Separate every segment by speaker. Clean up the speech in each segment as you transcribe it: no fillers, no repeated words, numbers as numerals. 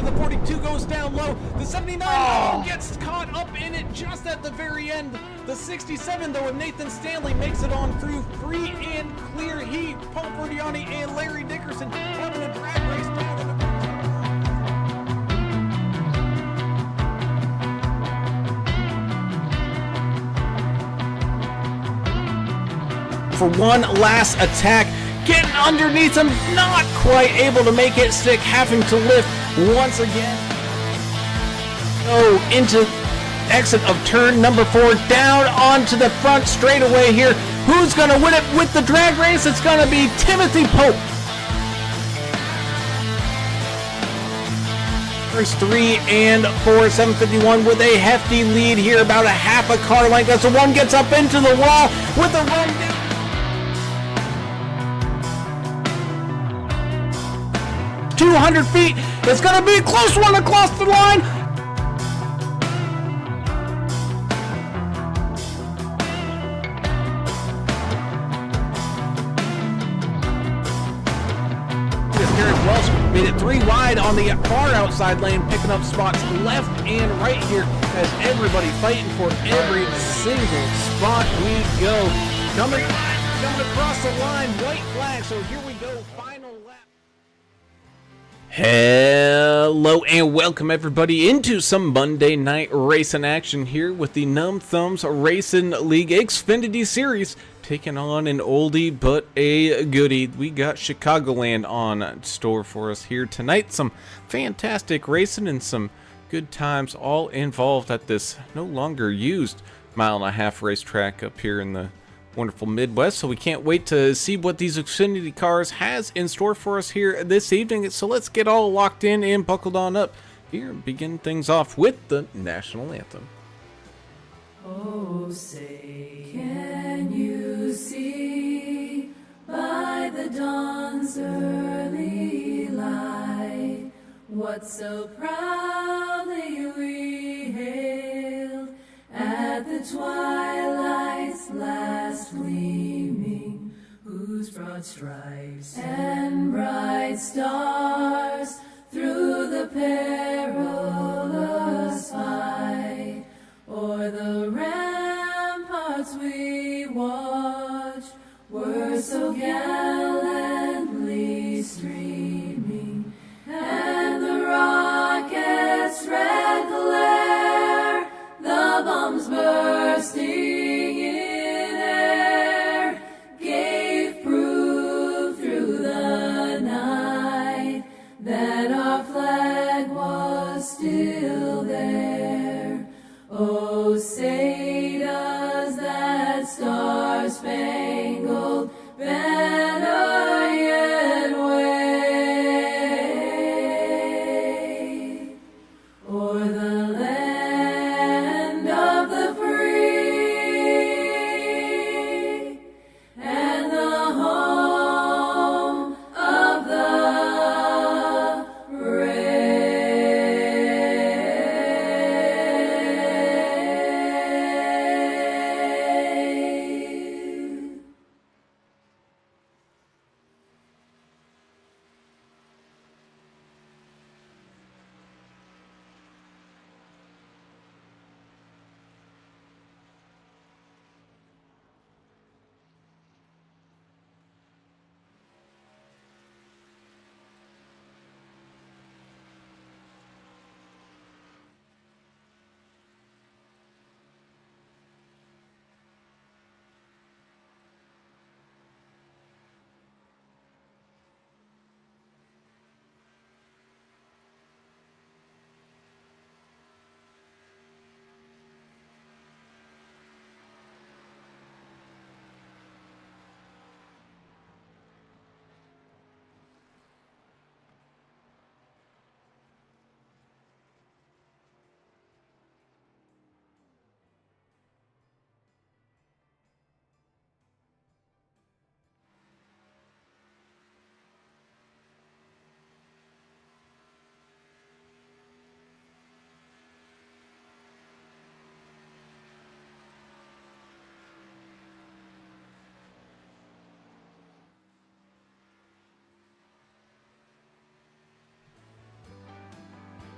Speaker 1: The 42 goes down low. The 79 gets caught up in it just at the very end. The 67, though, of Nathan Stanley makes it on through free and clear. Paul Bertiani and Larry Dickerson having a drag race down in the for one last attack, getting underneath him, not quite able to make it stick, having to lift once again. Into exit of turn number 4, down onto the front straightaway here. Who's going to win it with the drag race? It's going to be Timothy Pope. First 3 and 4, 751 with a hefty lead here, about a half a car length as the one gets up into the wall with a run down. 200 feet. It's going to be a close one across the line. Garrett Welsh made it 3 wide on the far outside lane, picking up spots left and right here as everybody fighting for every single spot we go. Coming across the line, white flag. So here we go, final lap. Hello and welcome everybody into some Monday night racing action here with the Numb Thumbs Racing League Xfinity Series taking on an oldie but a goodie. We got Chicagoland on store for us here tonight. Some fantastic racing and some good times all involved at this no longer used 1.5-mile racetrack up here in the wonderful Midwest. So we can't wait to see what these Xfinity cars has in store for us here this evening. So let's get all locked in and buckled on up here and begin things off with the national anthem.
Speaker 2: Oh, say, can you see by the dawn's early light what so proudly we hailed at the twilight's last gleaming, whose broad stripes and bright stars through the perilous fight o'er the ramparts we watched were so gallantly streaming, and the rocket's red glare, the bombs bursting in air, gave proof through the night that our flag was still there. Oh, say does that star-spangled banner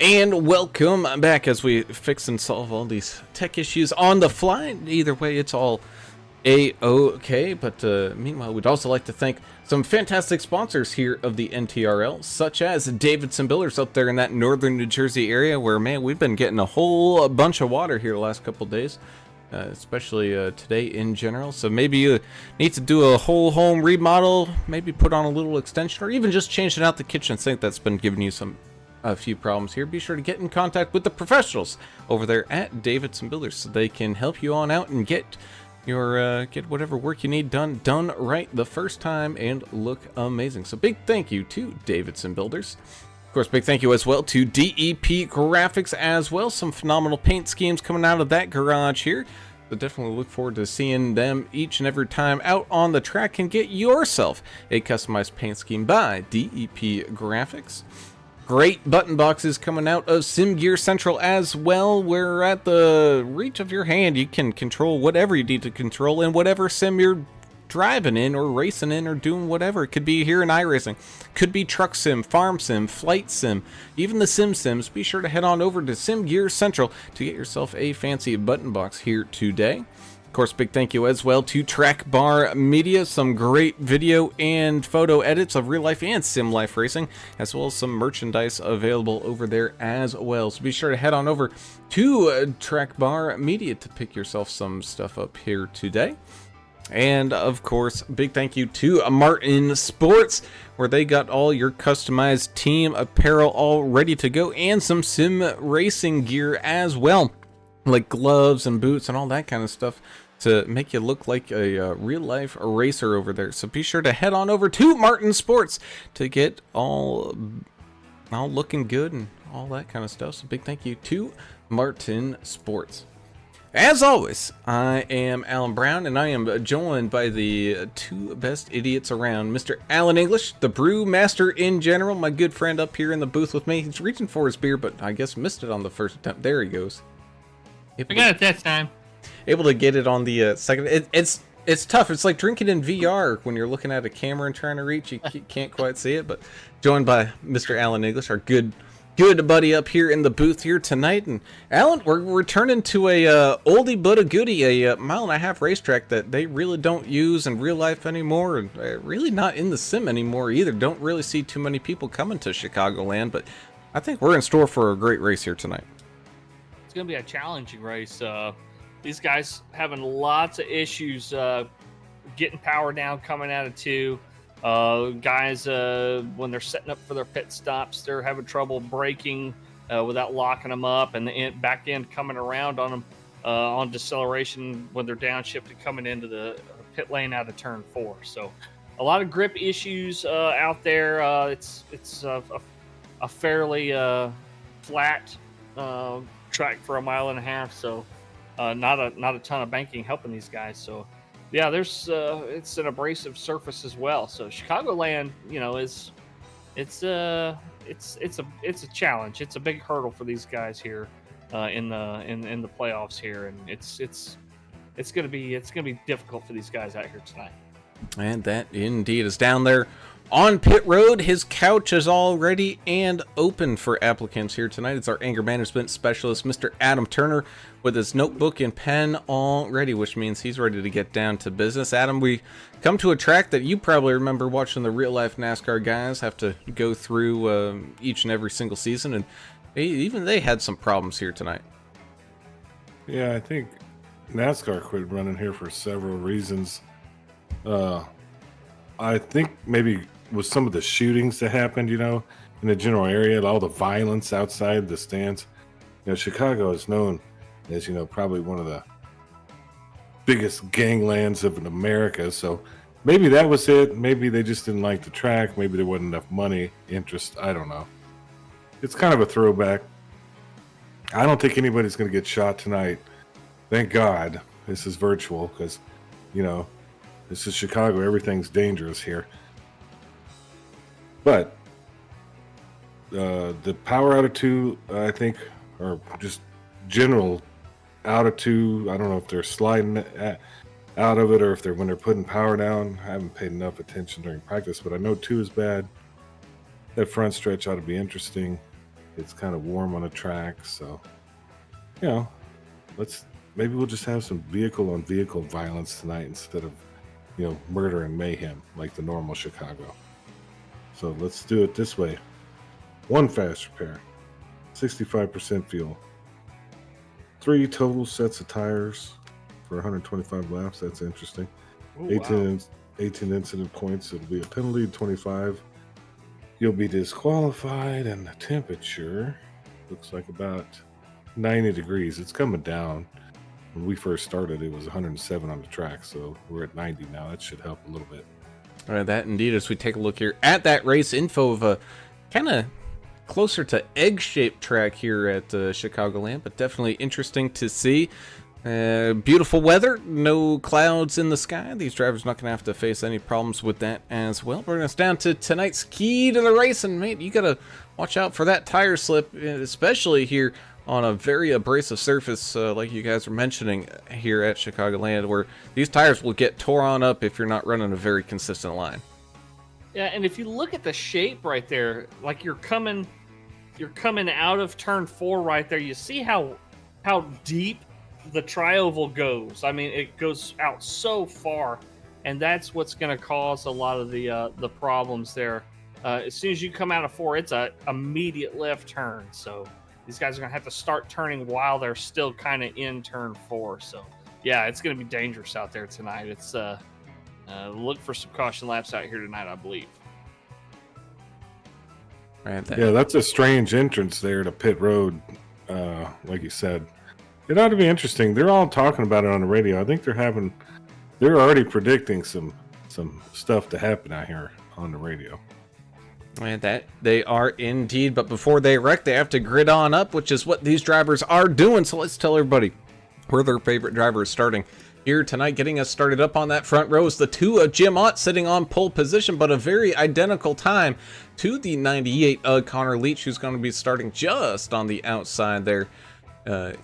Speaker 1: And welcome back as we fix and solve all these tech issues on the fly. Either way, it's all A-OK. But meanwhile, we'd also like to thank some fantastic sponsors here of the NTrl, such as Davidson Builders up there in that northern New Jersey area where, man, we've been getting a whole bunch of water here the last couple days. Especially today in general. So maybe you need to do a whole home remodel, maybe put on a little extension, or even just changing out the kitchen sink that's been giving you a few problems here. Be sure to get in contact with the professionals over there at Davidson Builders so they can help you on out and get your get whatever work you need done right the first time and look amazing. So big thank you to Davidson Builders. Of course, big thank you as well to DEP Graphics as well. Some phenomenal paint schemes coming out of that garage here. So definitely look forward to seeing them each and every time out on the track, and get yourself a customized paint scheme by DEP Graphics. Great button boxes coming out of Sim Gear Central as well, where at the reach of your hand you can control whatever you need to control in whatever sim you're driving in or racing in or doing whatever. It could be here in iRacing, could be truck sim, farm sim, flight sim, even the sims. Be sure to head on over to Sim Gear Central to get yourself a fancy button box here today. Of course, big thank you as well to Track Bar Media. Some great video and photo edits of real life and sim life racing, as well as some merchandise available over there as well. So be sure to head on over to Track Bar Media to pick yourself some stuff up here today. And of course, big thank you to Martin Sports, where they got all your customized team apparel all ready to go, and some sim racing gear as well, like gloves and boots and all that kind of stuff to make you look like a real life racer over there. So be sure to head on over to Martin Sports to get all looking good and all that kind of stuff. So big thank you to Martin Sports. As always, I am Alan Brown, and I am joined by the two best idiots around, Mr. Alan English, the brew master in general, my good friend up here in the booth with me. He's reaching for his beer, but I guess missed it on the first attempt. There he goes.
Speaker 3: I got it that time.
Speaker 1: Able to get it on the second. It's tough. It's like drinking in VR when you're looking at a camera and trying to reach. You can't quite see it, but joined by Mr. Alan English, our good buddy up here in the booth here tonight. And Alan, we're returning to a oldie but a goodie, a mile-and-a-half racetrack that they really don't use in real life anymore, and really not in the sim anymore either. Don't really see too many people coming to Chicagoland, but I think we're in store for a great race here tonight.
Speaker 3: It's going to be a challenging race. These guys having lots of issues getting power down coming out of two. Guys, when they're setting up for their pit stops, they're having trouble braking without locking them up, and the back end coming around on them on deceleration when they're downshifted coming into the pit lane out of turn 4. So a lot of grip issues out there. It's a fairly flat track for a mile and a half, so not a ton of banking helping these guys. So yeah, there's it's an abrasive surface as well. So Chicagoland, it's a challenge. It's a big hurdle for these guys here in the playoffs here, and it's gonna be difficult for these guys out here tonight.
Speaker 1: And that indeed is down there on pit road. His couch is all ready and open for applicants here tonight. It's our anger management specialist, Mr. Adam Turner, with his notebook and pen all ready, which means he's ready to get down to business. Adam, we come to a track that you probably remember watching the real life NASCAR guys have to go through each and every single season, and even they had some problems here tonight.
Speaker 4: Yeah, I think NASCAR quit running here for several reasons. I think maybe with some of the shootings that happened, in the general area, all the violence outside the stands. Chicago is known as, probably one of the biggest ganglands of America. So maybe that was it. Maybe they just didn't like the track. Maybe there wasn't enough money, interest. I don't know. It's kind of a throwback. I don't think anybody's going to get shot tonight. Thank God this is virtual, because, this is Chicago. Everything's dangerous here. But the power out of two, I think, or just general out of two, I don't know if they're sliding out of it or if when they're putting power down. I haven't paid enough attention during practice, but I know two is bad. That front stretch ought to be interesting. It's kind of warm on the track, so maybe we'll just have some vehicle on vehicle violence tonight instead of murder and mayhem like the normal Chicago. So let's do it this way. 1 fast repair, 65% fuel, 3 total sets of tires for 125 laps. That's interesting.
Speaker 3: Ooh,
Speaker 4: 18 incident points. It'll be a penalty of 25. You'll be disqualified, and the temperature looks like about 90 degrees. It's coming down. When we first started, it was 107 on the track, so we're at 90 now. That should help a little bit.
Speaker 1: All right, that indeed, as we take a look here at that race info of a kind of closer to egg-shaped track here at Chicagoland, but definitely interesting to see. Beautiful weather, no clouds in the sky. These drivers not going to have to face any problems with that as well. Bringing us down to tonight's key to the race, and mate, you got to watch out for that tire slip, especially here on a very abrasive surface like you guys were mentioning here at Chicagoland, where these tires will get torn up if you're not running a very consistent line.
Speaker 3: Yeah, and if you look at the shape right there, like you're coming out of turn 4 right there, you see how deep the tri-oval goes. I mean, it goes out so far, and that's what's going to cause a lot of the problems there. As soon as you come out of 4, it's a immediate left turn, so these guys are going to have to start turning while they're still kind of in turn 4. So, yeah, it's going to be dangerous out there tonight. It's look for some caution laps out here tonight, I believe.
Speaker 1: Right there.
Speaker 4: Yeah, that's a strange entrance there to pit road, like you said. It ought to be interesting. They're all talking about it on the radio. I think they're already predicting some stuff to happen out here on the radio.
Speaker 1: And that they are indeed, but before they wreck, they have to grid on up, which is what these drivers are doing. So let's tell everybody where their favorite driver is starting here tonight. Getting us started up on that front row is the 2 of Jim Ott sitting on pole position, but a very identical time to the 98 of Connor Leach, who's going to be starting just on the outside there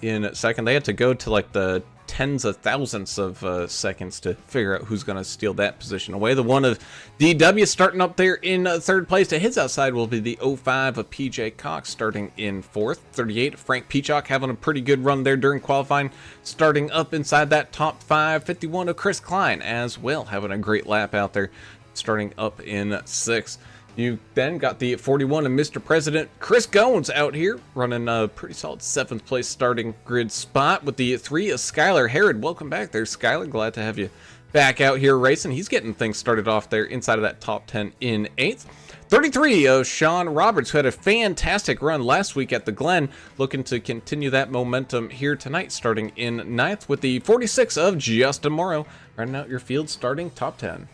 Speaker 1: in second. They had to go to like the tens of thousandths of seconds to figure out who's going to steal that position away. The 1 of DW starting up there in third place. To his outside will be the 05 of PJ Cox starting in fourth. 38 Frank Peacock having a pretty good run there during qualifying, starting up inside that top 5. 51 of Chris Klein as well, having a great lap out there, starting up in sixth. You then got the 41 of Mr. President Chris Goins out here running a pretty solid 7th place starting grid spot with the 3 of Skylar Herod. Welcome back there, Skylar. Glad to have you back out here racing. He's getting things started off there inside of that top 10 in 8th. 33 of Sean Roberts, who had a fantastic run last week at the Glen, looking to continue that momentum here tonight, starting in 9th with the 46 of Justin Morrow, running out your field starting top 10.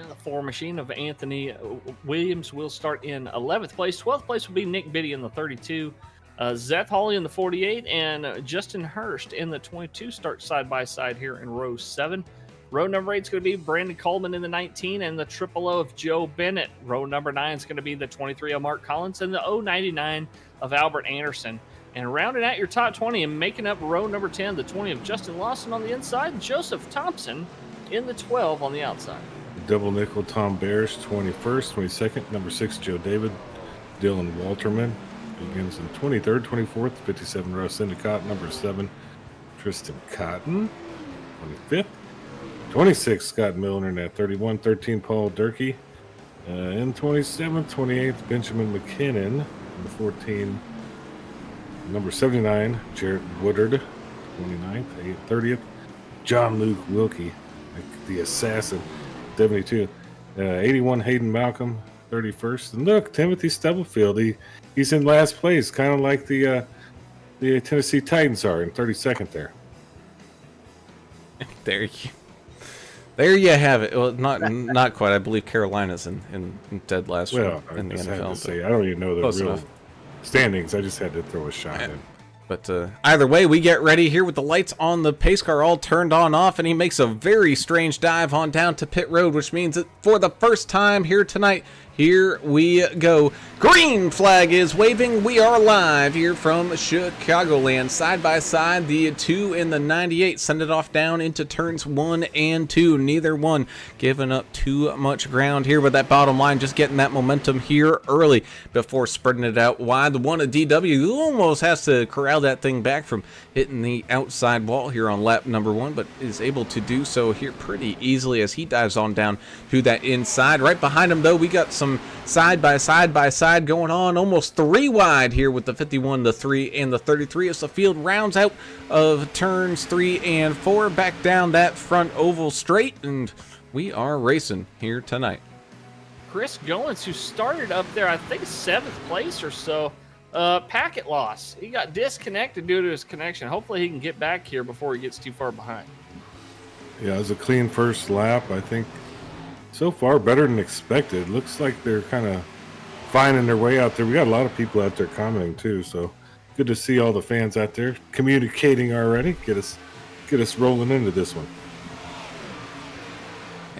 Speaker 3: The 4 machine of Anthony Williams will start in 11th place. 12th place will be Nick Biddy in the 32. Zeth Hawley in the 48 and Justin Hurst in the 22 start side by side here in row 7. Row number 8 is going to be Brandon Coleman in the 19 and the 000 of Joe Bennett. Row number 9 is going to be the 23 of Mark Collins and the 099 of Albert Anderson. And rounding out your top 20 and making up row number 10, the 20 of Justin Lawson on the inside, Joseph Thompson in the 12 on the outside.
Speaker 4: Double nickel Tom Bears, 21st, 22nd, number 6 Joe David, Dylan Walterman begins in 23rd, 24th, 57 Russ Endicott, number 7 Tristan Cotton, 25th, 26th Scott Milner, and at 31, 13 Paul Durkee, in 27th, 28th Benjamin McKinnon, number 14, number 79 Jarrett Woodard, 29th, 30th John Luke Wilkie, the assassin, 72. 81 Hayden Malcolm, 31st. And look, Timothy Stubblefield, he's in last place, kind of like the Tennessee Titans are in 32nd there.
Speaker 1: There you have it. Well, not quite. I believe Carolina's in dead last in the NFL.
Speaker 4: I don't even know the real
Speaker 1: enough
Speaker 4: standings. I just had to throw a shot in.
Speaker 1: But either way, we get ready here with the lights on the pace car all turned on off, and he makes a very strange dive on down to pit road, which means that for the first time here tonight, Here we go. Green flag is waving. We are live here from Chicagoland. Side by side, the 2 and the 98 send it off down into turns 1 and 2. Neither one giving up too much ground here, but that bottom line just getting that momentum here early before spreading it out wide. The one of DW almost has to corral that thing back from hitting the outside wall here on lap number 1, but is able to do so here pretty easily as he dives on down to that inside. Right behind him, though, we got some side by side going on, almost 3 wide here with the 51, the 3, and the 33 as the field rounds out of turns 3 and 4 back down that front oval straight, and we are racing here tonight.
Speaker 3: Chris Goins, who started up there, I think 7th place or so, packet loss. He got disconnected due to his connection. Hopefully he can get back here before he gets too far behind.
Speaker 4: Yeah, it was a clean first lap. I think so far better than expected. Looks like they're kind of finding their way out there. We got a lot of people out there commenting too, so good to see all the fans out there communicating already. Get us rolling into this one.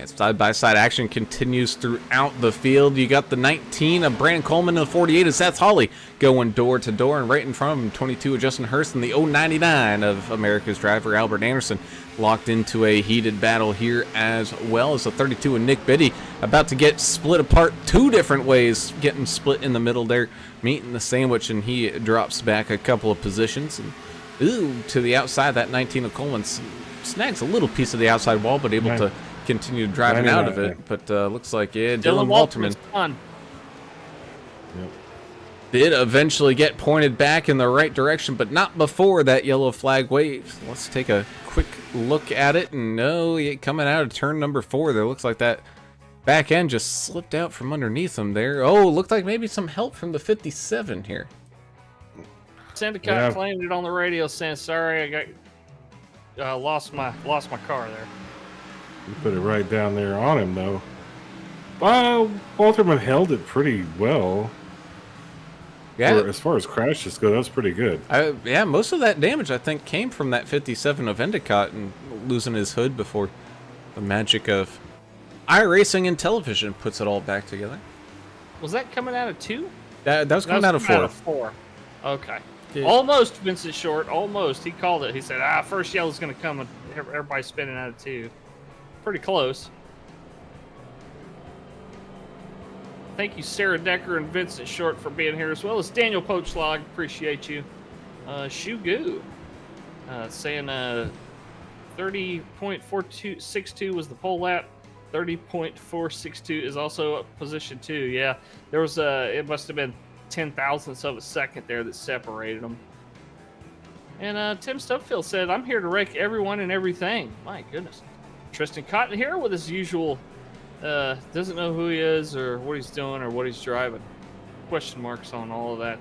Speaker 1: Side-by-side action continues throughout the field. You got the 19 of Brandon Coleman and the 48 of Seth Hawley going door to door, and right in front of him, 22 of Justin Hurst and the 099 of America's driver Albert Anderson locked into a heated battle here, as well as the 32 of Nick Biddy about to get split apart 2 different ways, getting split in the middle there, meeting the sandwich, and he drops back a couple of positions. And to the outside, that 19 of Coleman snags a little piece of the outside wall, but able to continue driving out of it. But looks like, yeah, Dylan Walterman did eventually get pointed back in the right direction, but not before that yellow flag waves. Let's take a quick look at it. And no, coming out of turn number 4, there looks like that back end just slipped out from underneath him there. Oh, looked like maybe some help from the 57 here.
Speaker 3: Syndicate claimed it on the radio saying, sorry, I got lost my car there.
Speaker 4: You put it right down there on him, though. Well, Walterman held it pretty well.
Speaker 1: Yeah.
Speaker 4: As far as crashes go, that was pretty good.
Speaker 1: Yeah, most of that damage, I think, came from that 57 of Endicott and losing his hood before the magic of iRacing and television puts it all back together.
Speaker 3: Was that coming out of 2?
Speaker 1: That was coming out of 4.
Speaker 3: 4. Okay.
Speaker 1: Yeah.
Speaker 3: Almost Vincent Short. Almost. He called it. He said, first yellow's going to come and everybody's spinning out of 2. Pretty close. Thank you, Sarah Decker and Vincent Short, for being here, as well as Daniel Poachlog. Appreciate you. Shugu saying 30.4262 was the pole lap. 30.462 is also position 2. Yeah, there was it must have been 0.010 of a second there that separated them. And Tim Stubbfield said, I'm here to wreck everyone and everything. My goodness. Tristan Cotton here with his usual, doesn't know who he is or what he's doing or what he's driving. Question marks on all of that.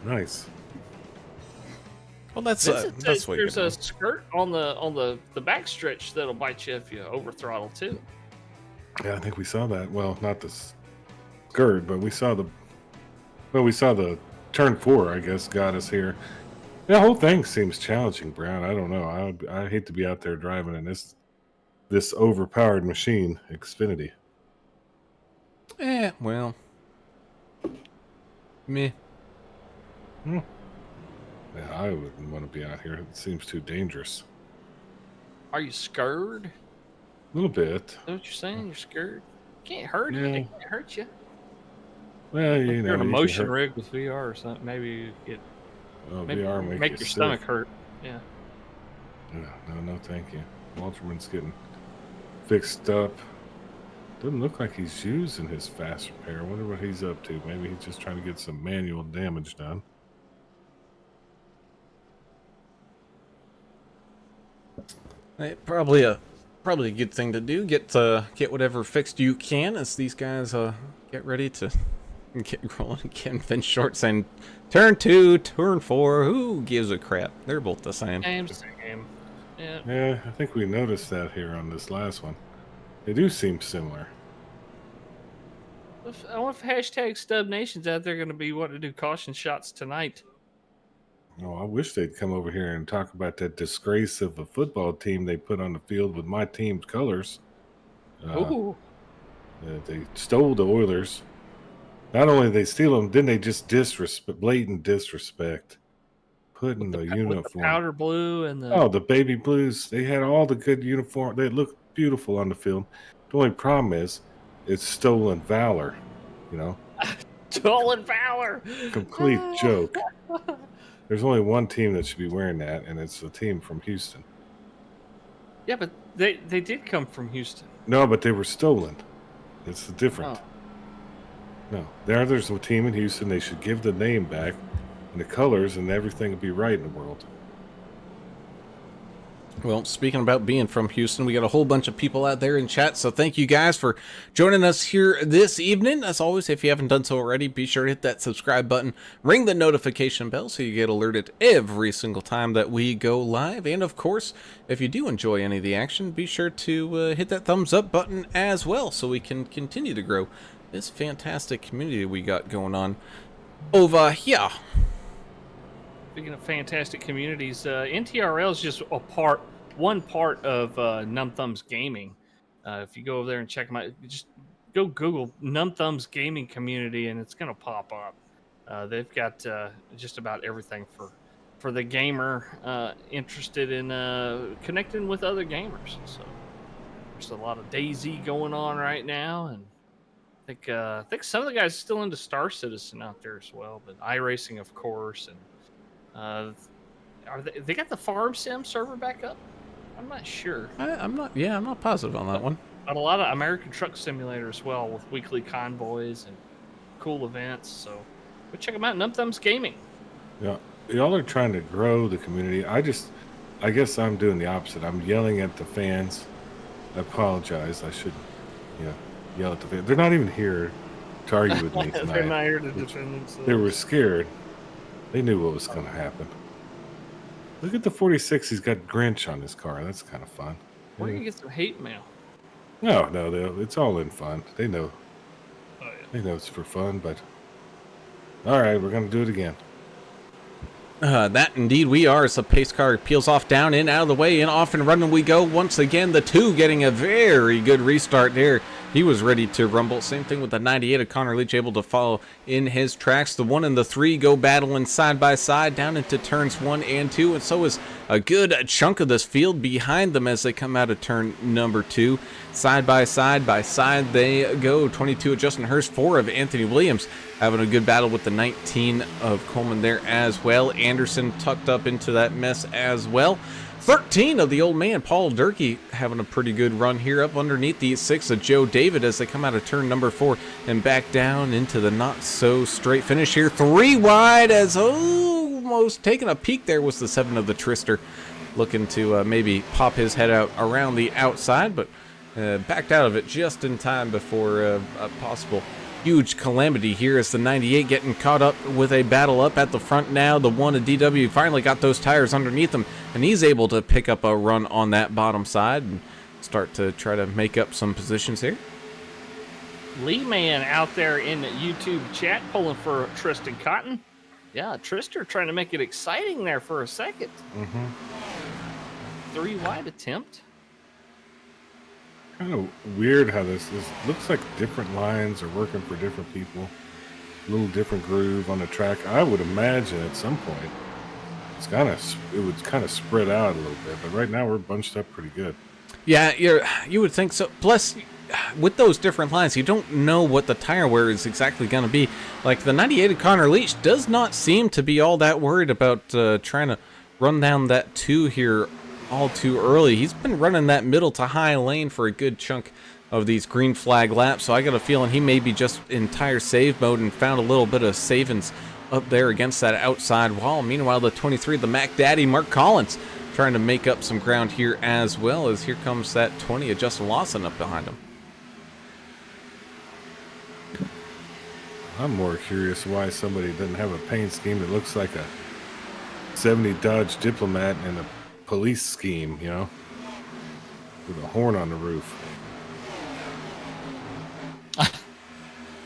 Speaker 4: Nice.
Speaker 1: Well, that's what
Speaker 3: there's a skirt on the back stretch that'll bite you if you over throttle too.
Speaker 4: Yeah, I think we saw that. Well, not the skirt, but we saw the turn 4, I guess, got us here. The whole thing seems challenging, Brown. I don't know. I hate to be out there driving in this overpowered machine, Xfinity.
Speaker 1: Well, meh.
Speaker 4: Yeah, I wouldn't want to be out here. It seems too dangerous.
Speaker 3: Are you scared?
Speaker 4: A little bit.
Speaker 3: Is that what you're saying? You're scared? Can't hurt you. It can't hurt you.
Speaker 4: Well, you know,
Speaker 3: you're in a motion rig with VR or something. Maybe you get. Maybe
Speaker 4: VR
Speaker 3: make your stomach hurt. Yeah.
Speaker 4: No, thank you. Walterman's getting fixed up. Doesn't look like he's using his fast repair. I wonder what he's up to. Maybe he's just trying to get some manual damage done.
Speaker 1: Probably a good thing to do. Get whatever fixed you can as these guys get ready to get rolling again. Vince Short saying, turn 2, turn 4. Who gives a crap? They're both the same.
Speaker 3: Same.
Speaker 4: Yeah, I think we noticed that here on this last one. They do seem similar.
Speaker 3: I wonder if hashtag Stub Nation's out there going to be wanting to do caution shots tonight.
Speaker 4: Oh, I wish they'd come over here and talk about that disgrace of a football team they put on the field with my team's colors.
Speaker 3: Ooh.
Speaker 4: They stole the Oilers. Not only did they steal them, then they just blatant disrespect. Putting the
Speaker 3: with
Speaker 4: uniform.
Speaker 3: the powder blue and the
Speaker 4: Oh, the baby blues. They had all the good uniform. They looked beautiful on the field. The only problem is it's stolen valor, you know?
Speaker 3: stolen valor.
Speaker 4: Complete joke. There's only one team that should be wearing that, and it's a team from Houston.
Speaker 3: Yeah, but they did come from Houston.
Speaker 4: No, but they were stolen. It's different.
Speaker 3: Oh.
Speaker 4: No, there's a team in Houston. They should give the name back and the colors, and everything would be right in the world.
Speaker 1: Well, speaking about being from Houston, we got a whole bunch of people out there in chat, so thank you guys for joining us here this evening. As always, if you haven't done so already, be sure to hit that subscribe button, ring the notification bell so you get alerted every single time that we go live. And of course, if you do enjoy any of the action, be sure to hit that thumbs up button as well so we can continue to grow this fantastic community we got going on over here.
Speaker 3: Speaking of fantastic communities, NTrl is just one part of Numb Thumbs Gaming. If you go over there and check them out, just go Google Numb Thumbs Gaming Community, and it's going to pop up. They've got just about everything for the gamer interested in connecting with other gamers. So there's a lot of DayZ going on right now, and I think some of the guys are still into Star Citizen out there as well, but iRacing, of course, and they got the Farm Sim server back up? I'm not sure.
Speaker 1: I'm not positive on that one.
Speaker 3: But a lot of American Truck Simulator as well, with weekly convoys and cool events. So go check them out. Numb Thumbs Gaming.
Speaker 4: Yeah, y'all are trying to grow the community. I guess I'm doing the opposite. I'm yelling at the fans. I apologize. I shouldn't, yell at the fans. They're not even here to argue with me tonight.
Speaker 3: They're not here to defend themselves.
Speaker 4: They were scared. They knew what was going to happen. Look at the 46. He's got Grinch on his car. That's kind of fun.
Speaker 3: We're going to get some hate mail.
Speaker 4: No, it's all in fun. They know.
Speaker 3: Oh, yeah.
Speaker 4: They know it's for fun, but... All right, we're going to do it again.
Speaker 1: That indeed we are, as the pace car peels off, down and out of the way, and off and running we go once again. The 2 getting a very good restart there. He was ready to rumble. Same thing with the 98 of Connor Leach, able to follow in his tracks. The 1 and the 3 go battling side by side down into turns 1 and 2, and so is a good chunk of this field behind them as they come out of turn number 2. Side by side they go. 22 of Justin Hurst, 4 of Anthony Williams, having a good battle with the 19 of Coleman there as well. Anderson tucked up into that mess as well. 13 of the old man, Paul Durkee, having a pretty good run here up underneath the 6 of Joe David as they come out of turn number 4 and back down into the not-so-straight finish here. 3 wide as almost taking a peek there was the 7 of the Trister, looking to maybe pop his head out around the outside, but backed out of it just in time before a possible huge calamity here as the 98 getting caught up with a battle up at the front now. The 1 of DW finally got those tires underneath him, and he's able to pick up a run on that bottom side and start to try to make up some positions here.
Speaker 3: Lee Man out there in the YouTube chat pulling for Tristan Cotton. Yeah, Trister trying to make it exciting there for a second. 3 wide attempt.
Speaker 4: Kind of weird how this looks like different lines are working for different people. A little different groove on the track. I would imagine at some point it would kind of spread out a little bit, but right now we're bunched up pretty good.
Speaker 1: Yeah, you would think so. Plus, with those different lines, you don't know what the tire wear is exactly going to be. Like the 98 of Connor Leach does not seem to be all that worried about trying to run down that 2 here all too early. He's been running that middle to high lane for a good chunk of these green flag laps, so I got a feeling he may be just in tire save mode and found a little bit of savings up there against that outside wall. Meanwhile, the 23, the Mac Daddy, Mark Collins, trying to make up some ground here as well, as here comes that 20 of Justin Lawson up behind him.
Speaker 4: I'm more curious why somebody doesn't have a paint scheme that looks like a 70 Dodge Diplomat and a police scheme, with a horn on the roof.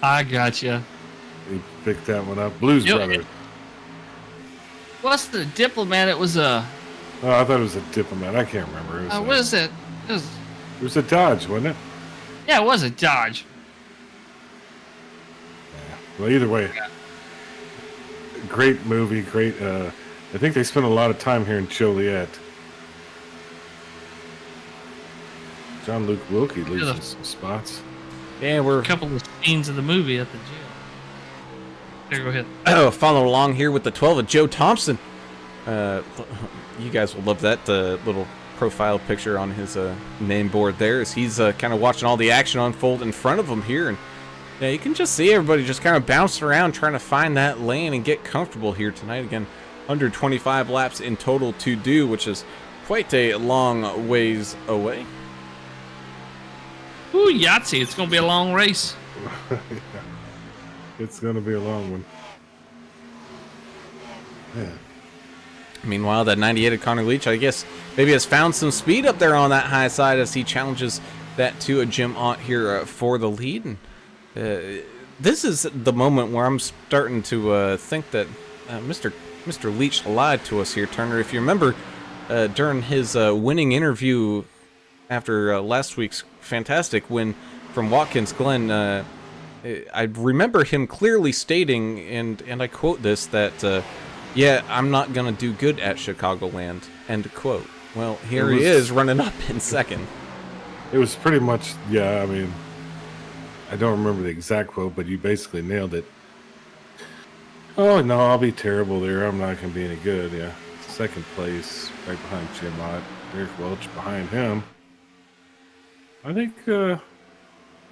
Speaker 3: I gotcha.
Speaker 4: You picked that one up. Blues Brothers.
Speaker 3: What's the Diplomat? It was a...
Speaker 4: Oh, I thought it was a Diplomat. I can't remember.
Speaker 3: What is it?
Speaker 4: It was a Dodge, wasn't it?
Speaker 3: Yeah, it was a Dodge.
Speaker 4: Well, either way, great movie, great. I think they spent a lot of time here in Joliet. John Luke Wilkie loses some spots.
Speaker 1: Yeah, we're
Speaker 5: A couple of scenes of the movie at the jail. There, go ahead.
Speaker 1: following along here with the 12 of Joe Thompson. You guys will love that little profile picture on his name board there, as he's kind of watching all the action unfold in front of him here, and yeah, you can just see everybody just kind of bouncing around trying to find that lane and get comfortable here tonight. Again, 125 laps in total to do, which is quite a long ways away.
Speaker 5: Ooh, Yahtzee! It's gonna be a long race.
Speaker 4: Yeah. It's going to be a long one. Yeah.
Speaker 1: Meanwhile, that 98 of Connor Leach, I guess, maybe has found some speed up there on that high side as he challenges that to a Jim Ott here for the lead. And this is the moment where I'm starting to think that Mr. Leach lied to us here, Turner. If you remember, during his winning interview after last week's fantastic win from Watkins Glen, I remember him clearly stating, and I quote this, that yeah, I'm not going to do good at Chicagoland, end quote. Well, here he is running up in second.
Speaker 4: It was pretty much, yeah, I mean, I don't remember the exact quote, but you basically nailed it. Oh, no, I'll be terrible there. I'm not going to be any good, yeah. Second place, right behind Jim Ott. Derek Welch behind him. I think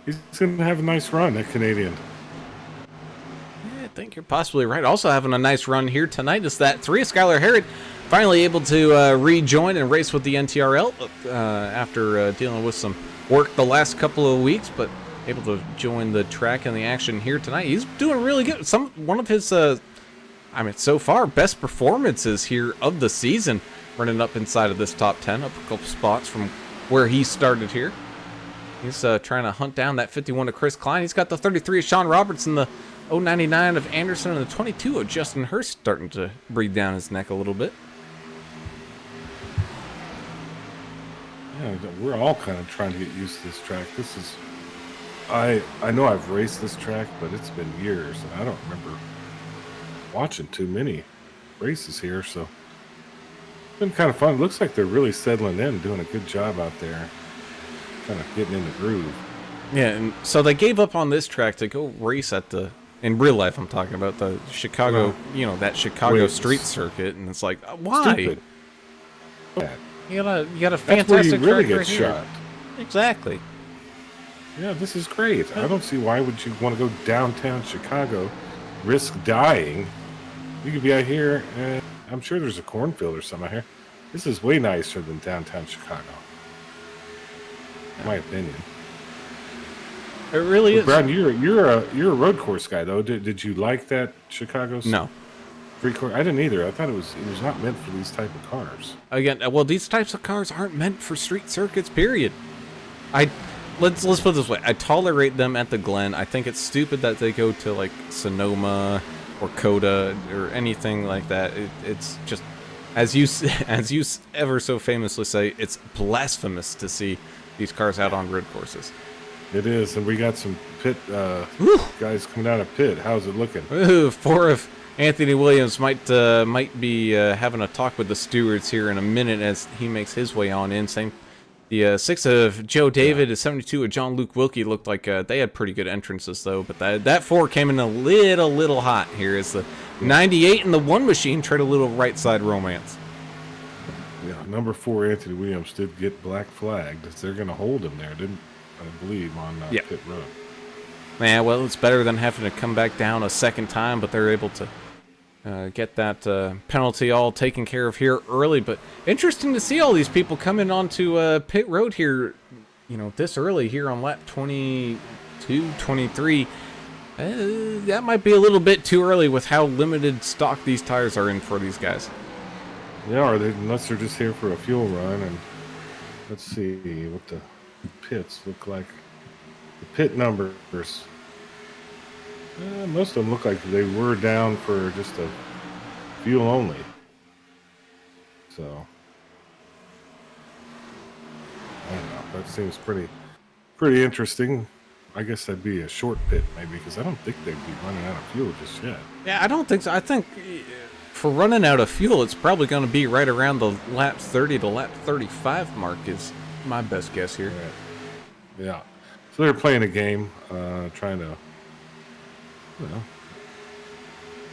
Speaker 4: he's going to have a nice run, that Canadian.
Speaker 1: Yeah, I think you're possibly right. Also having a nice run here tonight is that 3 of Skylar Harrod finally able to rejoin and race with the NTrl after dealing with some work the last couple of weeks, but able to join the track and the action here tonight. He's doing really good. One of his, so far, best performances here of the season, running up inside of this top 10, up a couple spots from where he started here. He's trying to hunt down that 51 of Chris Klein. He's got the 33 of Sean Roberts and the 099 of Anderson and the 22 of Justin Hurst starting to breathe down his neck a little bit.
Speaker 4: Yeah, we're all kind of trying to get used to this track. This is, I know I've raced this track, but it's been years, and I don't remember watching too many races here, so it's been kind of fun. It looks like they're really settling in, doing a good job out there, kind of getting in the groove.
Speaker 1: Yeah, and so they gave up on this track to go race at the, in real life I'm talking about, the Chicago, that Chicago street circuit, and it's like, why?
Speaker 4: Stupid.
Speaker 1: You got a
Speaker 4: That's
Speaker 1: fantastic
Speaker 4: where you really
Speaker 1: track
Speaker 4: get
Speaker 1: right here.
Speaker 4: shot.
Speaker 1: Exactly.
Speaker 4: Yeah, this is great. I don't see why would you want to go downtown Chicago, risk dying. You could be out here, and I'm sure there's a cornfield or something out here. This is way nicer than downtown Chicago, in my opinion.
Speaker 1: It really is.
Speaker 4: Brad, you're a road course guy though. Did you like that Chicago?
Speaker 1: No.
Speaker 4: Free course? I didn't either. I thought it was not meant for these type of cars.
Speaker 1: Again, well, these types of cars aren't meant for street circuits, period. Let's put it this way. I tolerate them at the Glen. I think it's stupid that they go to like Sonoma or Coda or anything like that. It's just, as you ever so famously say, it's blasphemous to see these cars out on road courses.
Speaker 4: It is, and we got some pit guys coming out of pit. How's it looking?
Speaker 1: Ooh, 4 of Anthony Williams might be having a talk with the stewards here in a minute as he makes his way on in. Same, the 6 of Joe David, 72 of John Luke Wilkie looked like they had pretty good entrances though, but that 4 came in a little hot here as the 98 and the 1 machine tried a little right side romance.
Speaker 4: Yeah, number 4 Anthony Williams did get black flagged. They're going to hold him there, didn't I believe, on pit road.
Speaker 1: Yeah, well, it's better than having to come back down a second time, but they're able to get that penalty all taken care of here early. But interesting to see all these people coming onto pit road here, this early here on lap 22, 23. That might be a little bit too early with how limited stock these tires are in for these guys.
Speaker 4: Yeah, unless they're just here for a fuel run. And let's see what the pits look like. The pit numbers. Most of them look like they were down for just a fuel only. So, I don't know. That seems pretty interesting. I guess that'd be a short pit maybe, because I don't think they'd be running out of fuel just yet.
Speaker 1: Yeah, I don't think so. I think for running out of fuel, it's probably going to be right around the lap 30 to lap 35 mark is my best guess here.
Speaker 4: Right. Yeah. So they're playing a game, trying to,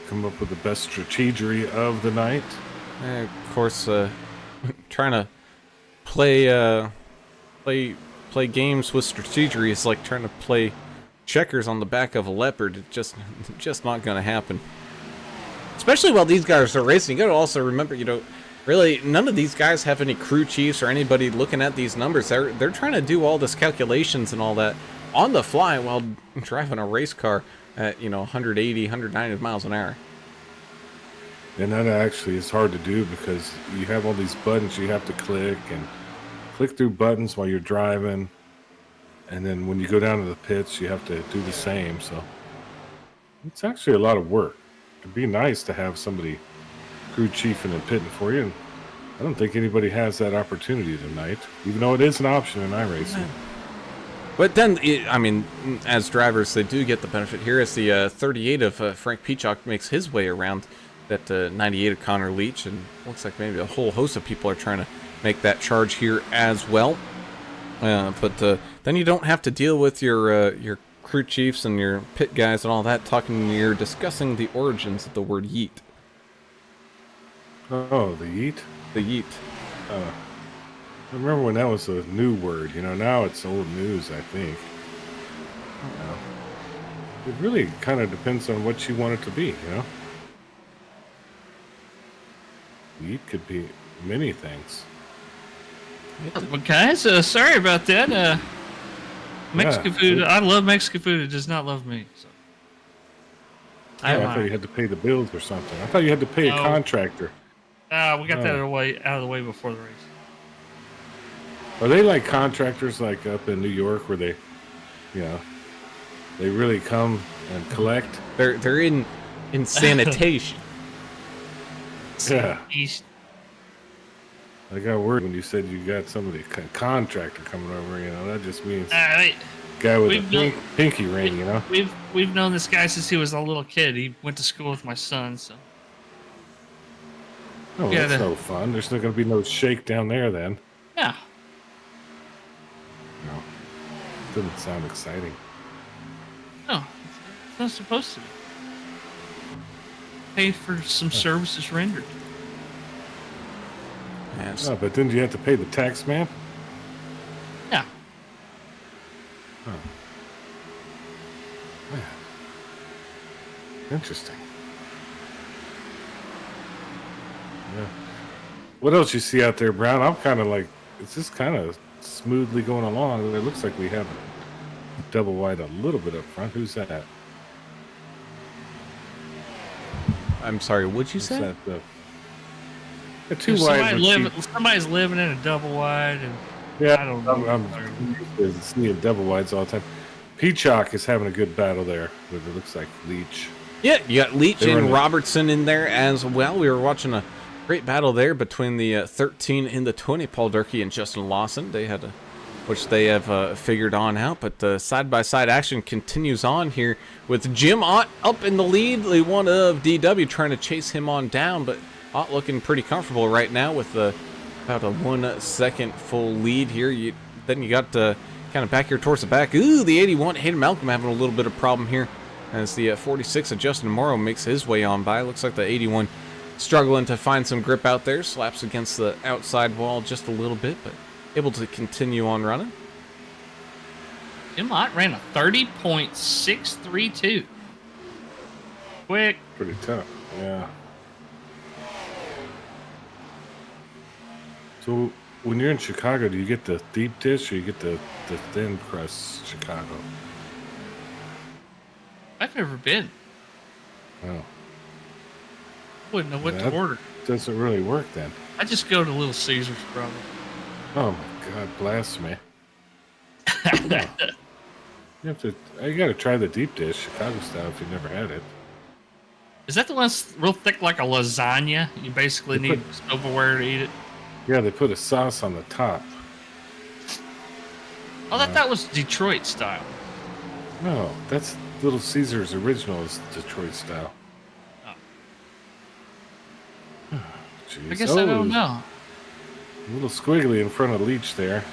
Speaker 4: come up with the best strategery of the night.
Speaker 1: And of course, trying to play games with strategery is like trying to play checkers on the back of a leopard. It's just not going to happen. Especially while these guys are racing, you got to also remember, really none of these guys have any crew chiefs or anybody looking at these numbers. They're trying to do all this calculations and all that on the fly while driving a race car at 180, 190 miles an hour.
Speaker 4: And that actually is hard to do because you have all these buttons you have to click through buttons while you're driving. And then when you go down to the pits, you have to do the same. So it's actually a lot of work. It'd be nice to have somebody crew chiefing and pitting for you. And I don't think anybody has that opportunity tonight, even though it is an option in iRacing.
Speaker 1: But then, as drivers, they do get the benefit here as the 38 of Frank Peacock makes his way around that 98 of Connor Leach, and looks like maybe a whole host of people are trying to make that charge here as well. But then you don't have to deal with your crew chiefs and your pit guys and all that you're discussing the origins of the word yeet.
Speaker 4: Oh, the yeet?
Speaker 1: The yeet.
Speaker 4: I remember when that was a new word. Now it's old news, I think. It really kind of depends on what you want it to be, Yeet could be many things.
Speaker 5: Well, guys, sorry about that. Mexican food. I love Mexican food. It does not love me. So.
Speaker 4: I thought you had to pay the bills or something. I thought you had to pay a contractor.
Speaker 5: We got that out of the way before the race.
Speaker 4: Are they like contractors like up in New York where they really come and collect?
Speaker 1: They're in sanitation.
Speaker 4: Yeah.
Speaker 5: East.
Speaker 4: I got worried when you said you got somebody contractor coming over. That just means
Speaker 5: Right.
Speaker 4: guy with a pinky ring.
Speaker 5: We've known this guy since he was a little kid. He went to school with my son, so.
Speaker 4: Oh,
Speaker 5: Yeah,
Speaker 4: that's no fun. There's not going to be no shake down there then.
Speaker 5: Yeah.
Speaker 4: No, doesn't sound exciting.
Speaker 5: No, it's not supposed to be. Pay for some services rendered.
Speaker 4: Oh, but then you have to pay the tax man?
Speaker 5: Yeah.
Speaker 4: Oh. Man. Interesting. Yeah. What else you see out there, Brown? I'm kind of like, it's just kind of smoothly going along. It looks like we have a double wide a little bit up front. Who's that?
Speaker 1: I'm sorry, what'd you say?
Speaker 4: That, a two wide.
Speaker 5: Somebody's living in a double wide, and
Speaker 4: yeah,
Speaker 5: I don't know.
Speaker 4: I'm used to seeing double wides all the time. Peacock is having a good battle there, but it looks like Leach.
Speaker 1: Yeah, you got Leach and Robertson in there as well. We were watching a great battle there between the 13 and the 20, Paul Durkee and Justin Lawson. They had which they have figured on out, but the side-by-side action continues on here with Jim Ott up in the lead, the one of DW trying to chase him on down, but Ott looking pretty comfortable right now with about a 1 second full lead here. Then you got kind of back here towards the back. Ooh, the 81, Hayden Malcolm having a little bit of problem here as the 46 of Justin Morrow makes his way on by. Looks like the 81 struggling to find some grip out there, slaps against the outside wall just a little bit, but able to continue on running.
Speaker 5: Jim Ott ran a 30.632. Quick.
Speaker 4: Pretty tough, yeah. So when you're in Chicago, do you get the deep dish or you get the thin crust Chicago?
Speaker 5: I've never been.
Speaker 4: Oh.
Speaker 5: Wouldn't know what to order.
Speaker 4: Doesn't really work then.
Speaker 5: I just go to Little Caesars, probably.
Speaker 4: Oh my God, blasphemy. You got to try the deep dish Chicago style if you've never had it.
Speaker 5: Is that the one that's real thick like a lasagna? You basically need silverware to eat it?
Speaker 4: Yeah, they put a sauce on the top.
Speaker 5: Oh, that was Detroit style.
Speaker 4: No, that's Little Caesar's original is Detroit style.
Speaker 5: Oh.
Speaker 4: Jeez.
Speaker 5: I guess I don't know.
Speaker 4: A little squiggly in front of Leach there.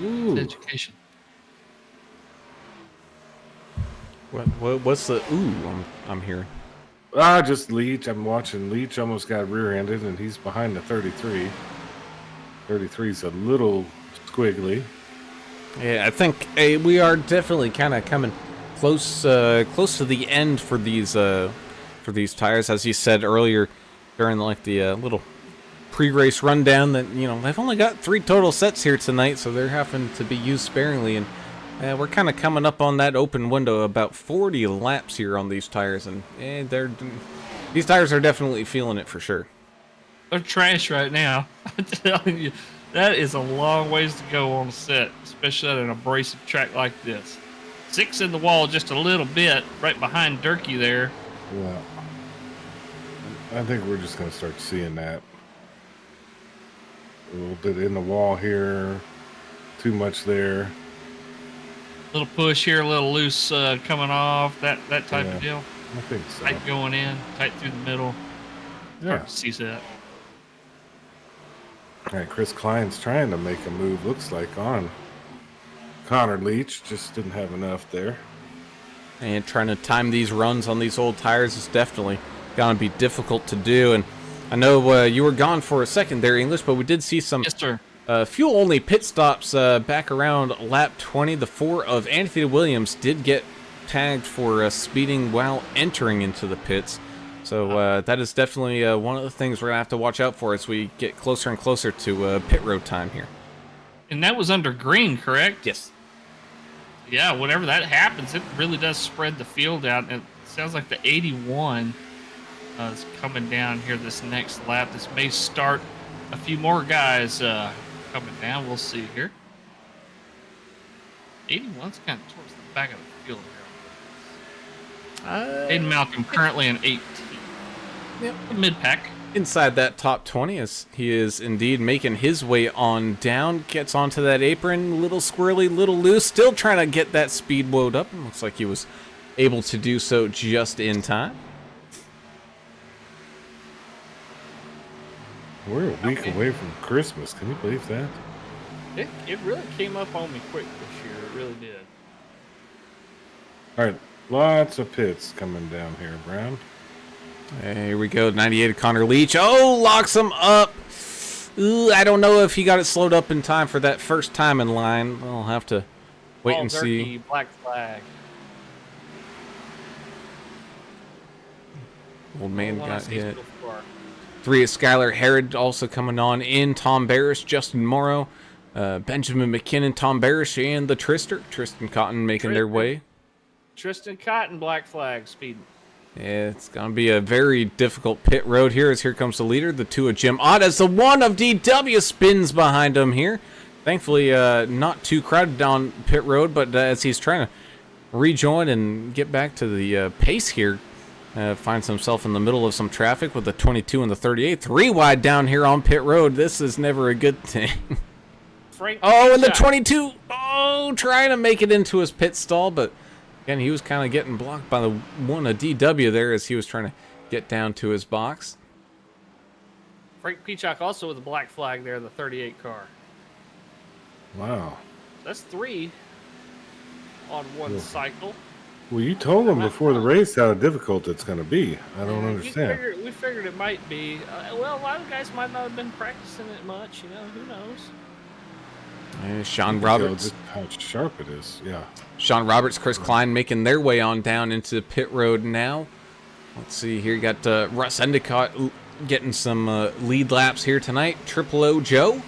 Speaker 4: Ooh.
Speaker 5: Education.
Speaker 1: What's the ooh I'm hearing?
Speaker 4: Just Leach. I'm watching Leach almost got rear-ended, and he's behind the 33. 33's a little squiggly.
Speaker 1: Yeah, I think we are definitely kind of coming close to the end for these tires, as you said earlier during like the little pre-race rundown. That they've only got 3 total sets here tonight, so they're having to be used sparingly, and we're kind of coming up on that open window, about 40 laps here on these tires, and these tires are definitely feeling it for sure.
Speaker 5: They're trash right now. I'm telling you, that is a long ways to go on a set, especially at an abrasive track like this. 6 in the wall just a little bit, right behind Durkee there.
Speaker 4: Yeah. I think we're just going to start seeing that. A little bit in the wall here. Too much there.
Speaker 5: Little push here, a little loose coming off, that type of deal.
Speaker 4: I think so.
Speaker 5: Tight going in, tight through the middle.
Speaker 4: Yeah.
Speaker 5: Hard to see that.
Speaker 4: All right, Chris Klein's trying to make a move, looks like, on Connor Leach. Just didn't have enough there.
Speaker 1: And trying to time these runs on these old tires is definitely going to be difficult to do. And I know you were gone for a second there, English, but we did see some
Speaker 5: Yes, sir.
Speaker 1: fuel-only pit stops back around lap 20. The 4 of Anthony Williams did get tagged for speeding while entering into the pits. So that is definitely one of the things we're going to have to watch out for as we get closer and closer to pit road time here.
Speaker 5: And that was under green, correct?
Speaker 1: Yes.
Speaker 5: Yeah, whenever that happens, it really does spread the field out. And it sounds like the 81 is coming down here this next lap. This may start a few more guys coming down. We'll see here. 81's kind of towards the back of the field here. Aiden Malcolm currently in 18.
Speaker 1: Yep.
Speaker 5: Mid-pack.
Speaker 1: Inside that top 20, as he is indeed making his way on down, gets onto that apron, little squirrely, little loose, still trying to get that speed woed up. It looks like he was able to do so just in time.
Speaker 4: We're a week away from Christmas. Can you believe that?
Speaker 3: It really came up on me quick this year. It really did.
Speaker 4: All right, lots of pits coming down here, Brown.
Speaker 1: Here we go, 98 Connor Leach. Oh, locks him up. Ooh, I don't know if he got it slowed up in time for that first time in line. We'll have to wait and
Speaker 3: Durkee,
Speaker 1: see.
Speaker 3: Black flag.
Speaker 1: Old man
Speaker 3: One
Speaker 1: got
Speaker 3: I
Speaker 1: hit.
Speaker 3: see so far.
Speaker 1: 3 is Skylar Herod also coming on in. Tom Barris, Justin Morrow, Benjamin McKinnon, Tom Barris, and the Tristan Cotton making their way.
Speaker 3: Tristan Cotton, black flag, speeding.
Speaker 1: Yeah, it's going to be a very difficult pit road here as here comes the leader, the 2 of Jim Ott, as the 1 of DW spins behind him here. Thankfully, not too crowded on pit road, but as he's trying to rejoin and get back to the pace here, finds himself in the middle of some traffic with the 22 and the 38. 3 wide down here on pit road. This is never a good thing.
Speaker 3: Frank
Speaker 1: Oh, and the
Speaker 3: Shot.
Speaker 1: 22. Oh, trying to make it into his pit stall, but again, he was kind of getting blocked by the 1 of DW there as he was trying to get down to his box.
Speaker 3: Frank Peacock also with a black flag there in the 38 car.
Speaker 4: Wow.
Speaker 3: That's 3 on one cycle.
Speaker 4: Well, you told them before the race how difficult it's going to be. I don't understand.
Speaker 3: We figured it might be. Well, a lot of guys might not have been practicing it much. Who knows?
Speaker 1: Sean
Speaker 4: Tell
Speaker 1: Roberts.
Speaker 4: just how sharp it is. Yeah.
Speaker 1: Sean Roberts, Chris Klein making their way on down into pit road now. Let's see here. You got Russ Endicott getting some lead laps here tonight. Triple O Joe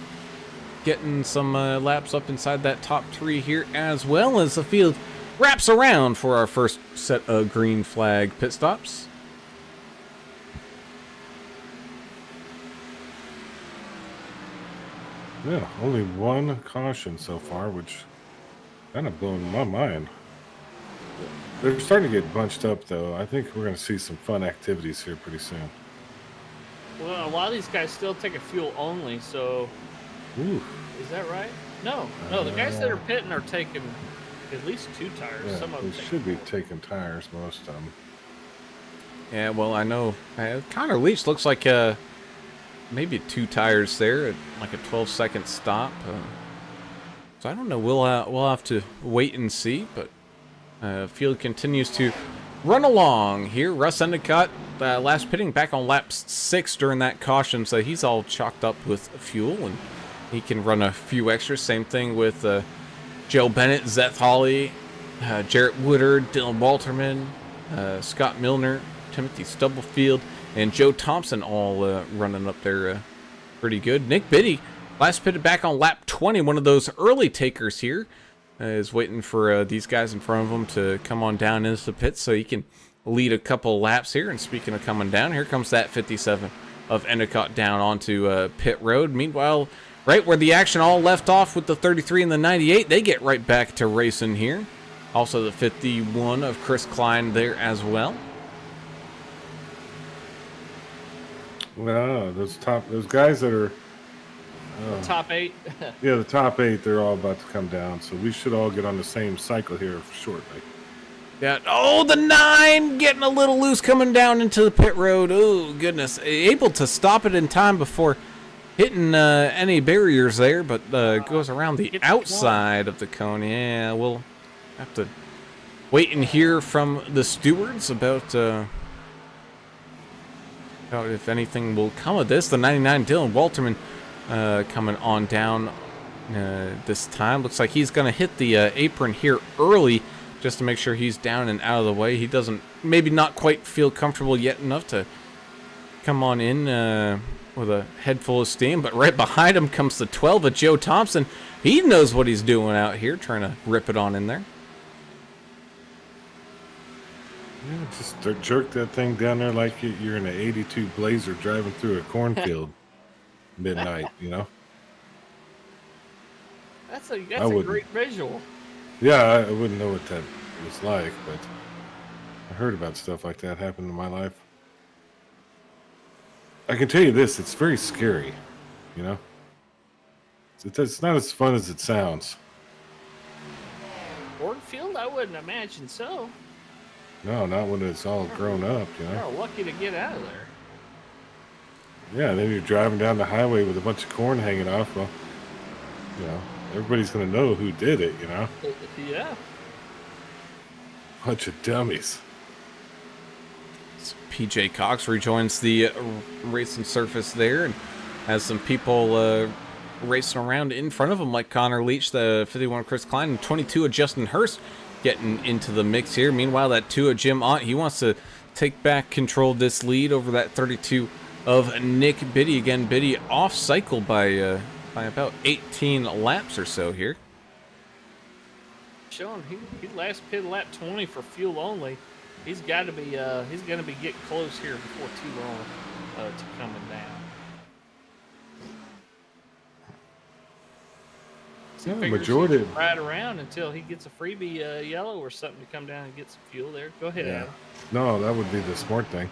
Speaker 1: getting some laps up inside that top 3 here, as well as the field wraps around for our first set of green flag pit stops.
Speaker 4: Yeah, only 1 caution so far, which kind of blowing my mind. They're starting to get bunched up, though. I think we're going to see some fun activities here pretty soon.
Speaker 3: Well, a lot of these guys still take a fuel only, so
Speaker 4: Ooh,
Speaker 3: Is that right? No, the guys that are pitting are taking at least 2 tires.
Speaker 4: yeah,
Speaker 3: Some of
Speaker 4: they
Speaker 3: them
Speaker 4: should be taking tires, most of them.
Speaker 1: Yeah, well, I know Connor Leach looks like maybe 2 tires there at like a 12-second stop. So I don't know. We'll have to wait and see. But field continues to run along here. Russ Endicott last pitting back on lap 6 during that caution, so he's all chalked up with fuel and he can run a few extras. Same thing with Joe Bennett, Zeth Hawley, Jarrett Woodard, Dylan Walterman, Scott Milner, Timothy Stubblefield, and Joe Thompson all running up there pretty good. Nick Biddy, last pitted back on lap 20, one of those early takers here, is waiting for these guys in front of him to come on down into the pits so he can lead a couple laps here. And speaking of coming down, here comes that 57 of Endicott down onto pit road. Meanwhile, right where the action all left off with the 33 and the 98, they get right back to racing here. Also the 51 of Chris Klein there as well.
Speaker 4: Well, those guys that are
Speaker 3: top 8.
Speaker 4: yeah, the top 8, they're all about to come down, so we should all get on the same cycle here shortly.
Speaker 1: Yeah. Oh, the 9 getting a little loose coming down into the pit road. Oh, goodness. Able to stop it in time before hitting any barriers there, but goes around the outside of the cone. Yeah, we'll have to wait and hear from the stewards about if anything will come of this. The 99 Dylan Walterman coming on down this time. Looks like he's going to hit the apron here early just to make sure he's down and out of the way. He doesn't maybe not quite feel comfortable yet enough to come on in with a head full of steam. But right behind him comes the 12 of Joe Thompson. He knows what he's doing out here, trying to rip it on in there.
Speaker 4: Yeah, just jerk that thing down there like you're in an 82 Blazer driving through a cornfield midnight, you know?
Speaker 3: That's a great visual.
Speaker 4: Yeah, I wouldn't know what that was like, but I heard about stuff like that happen in my life. I can tell you this, it's very scary, you know? It's not as fun as it sounds.
Speaker 3: Cornfield? I wouldn't imagine so.
Speaker 4: No, not when it's all grown up, you know?
Speaker 3: You're lucky to get out of there.
Speaker 4: Yeah, and then you're driving down the highway with a bunch of corn hanging off. Well, you know, everybody's going to know who did it, you know?
Speaker 3: Yeah.
Speaker 4: Bunch of dummies.
Speaker 1: So PJ Cox rejoins the racing surface there and has some people racing around in front of him, like Connor Leach, the 51 Chris Klein, and 22 of Justin Hurst getting into the mix here. Meanwhile, that 2 of Jim Ott, he wants to take back control of this lead over that 32 of Nick Biddy. Again, Biddy off cycle by about 18 laps or so here.
Speaker 3: Showing he last pitted lap 20 for fuel only. He's got to be he's going to be getting close here before too long to coming down.
Speaker 4: Yeah, majority of
Speaker 3: right around until he gets a freebie yellow or something to come down and get some fuel there. Go ahead, Adam.
Speaker 4: No, that would be the smart thing.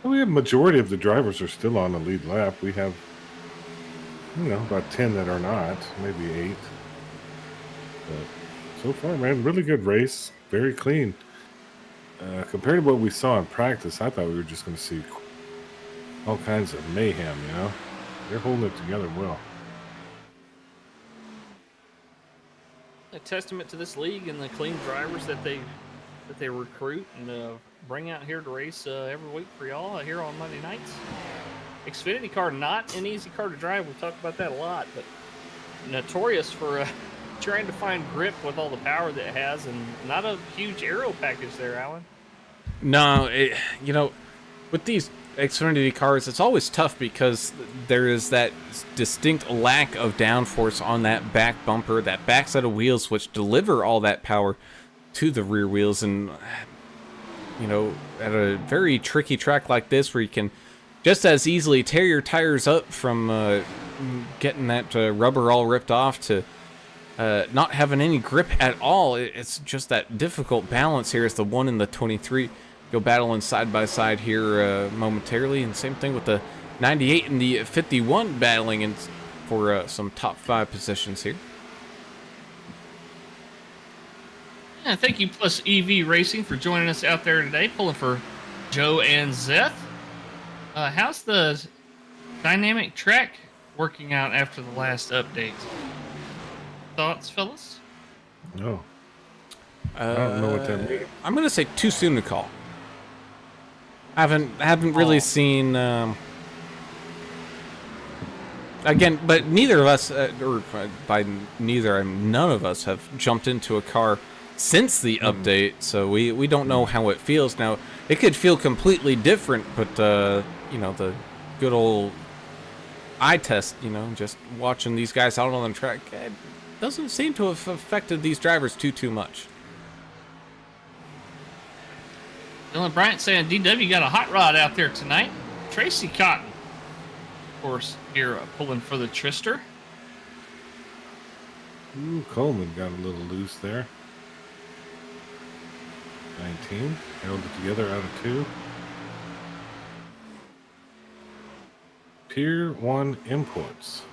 Speaker 4: We have majority of the drivers are still on the lead lap. We have, you know, about 10 that are not, maybe 8. But so far, man, really good race, very clean. Compared to what we saw in practice, I thought we were just going to see all kinds of mayhem. You know, they're holding it together well.
Speaker 3: A testament to this league and the clean drivers that they recruit and bring out here to race every week for y'all here on Monday nights. Xfinity car, not an easy car to drive. We talk about that a lot, but notorious for trying to find grip with all the power that it has, and not a huge aero package there, Alan.
Speaker 1: No, you know, with these Xfinity cars, it's always tough because there is that distinct lack of downforce on that back bumper, that back set of wheels, which deliver all that power to the rear wheels. And, you know, at a very tricky track like this where you can just as easily tear your tires up from getting that rubber all ripped off to not having any grip at all, it's just that difficult balance here as the 1 and the 23 go battling side by side here momentarily. And same thing with the 98 and the 51 battling. And for some top 5 positions here.
Speaker 5: Yeah, thank you, Plus EV Racing, for joining us out there today, pulling for Joe and Zeth. How's the dynamic track working out after the last update? Thoughts, fellas?
Speaker 4: No. I don't know what that means.
Speaker 1: I'm gonna say too soon to call. I haven't really seen. Again, but neither of us, or by neither, none of us have jumped into a car since the update, so we don't know how it feels. Now, it could feel completely different, but you know, the good old eye test, you know, just watching these guys out on the track, it doesn't seem to have affected these drivers too much.
Speaker 5: Dylan Bryant saying DW got a hot rod out there tonight. Tracy Cotton, of course, here pulling for the Trister.
Speaker 4: Ooh, Coleman got a little loose there. 19. Held it together out of 2. Pier 1 Imports.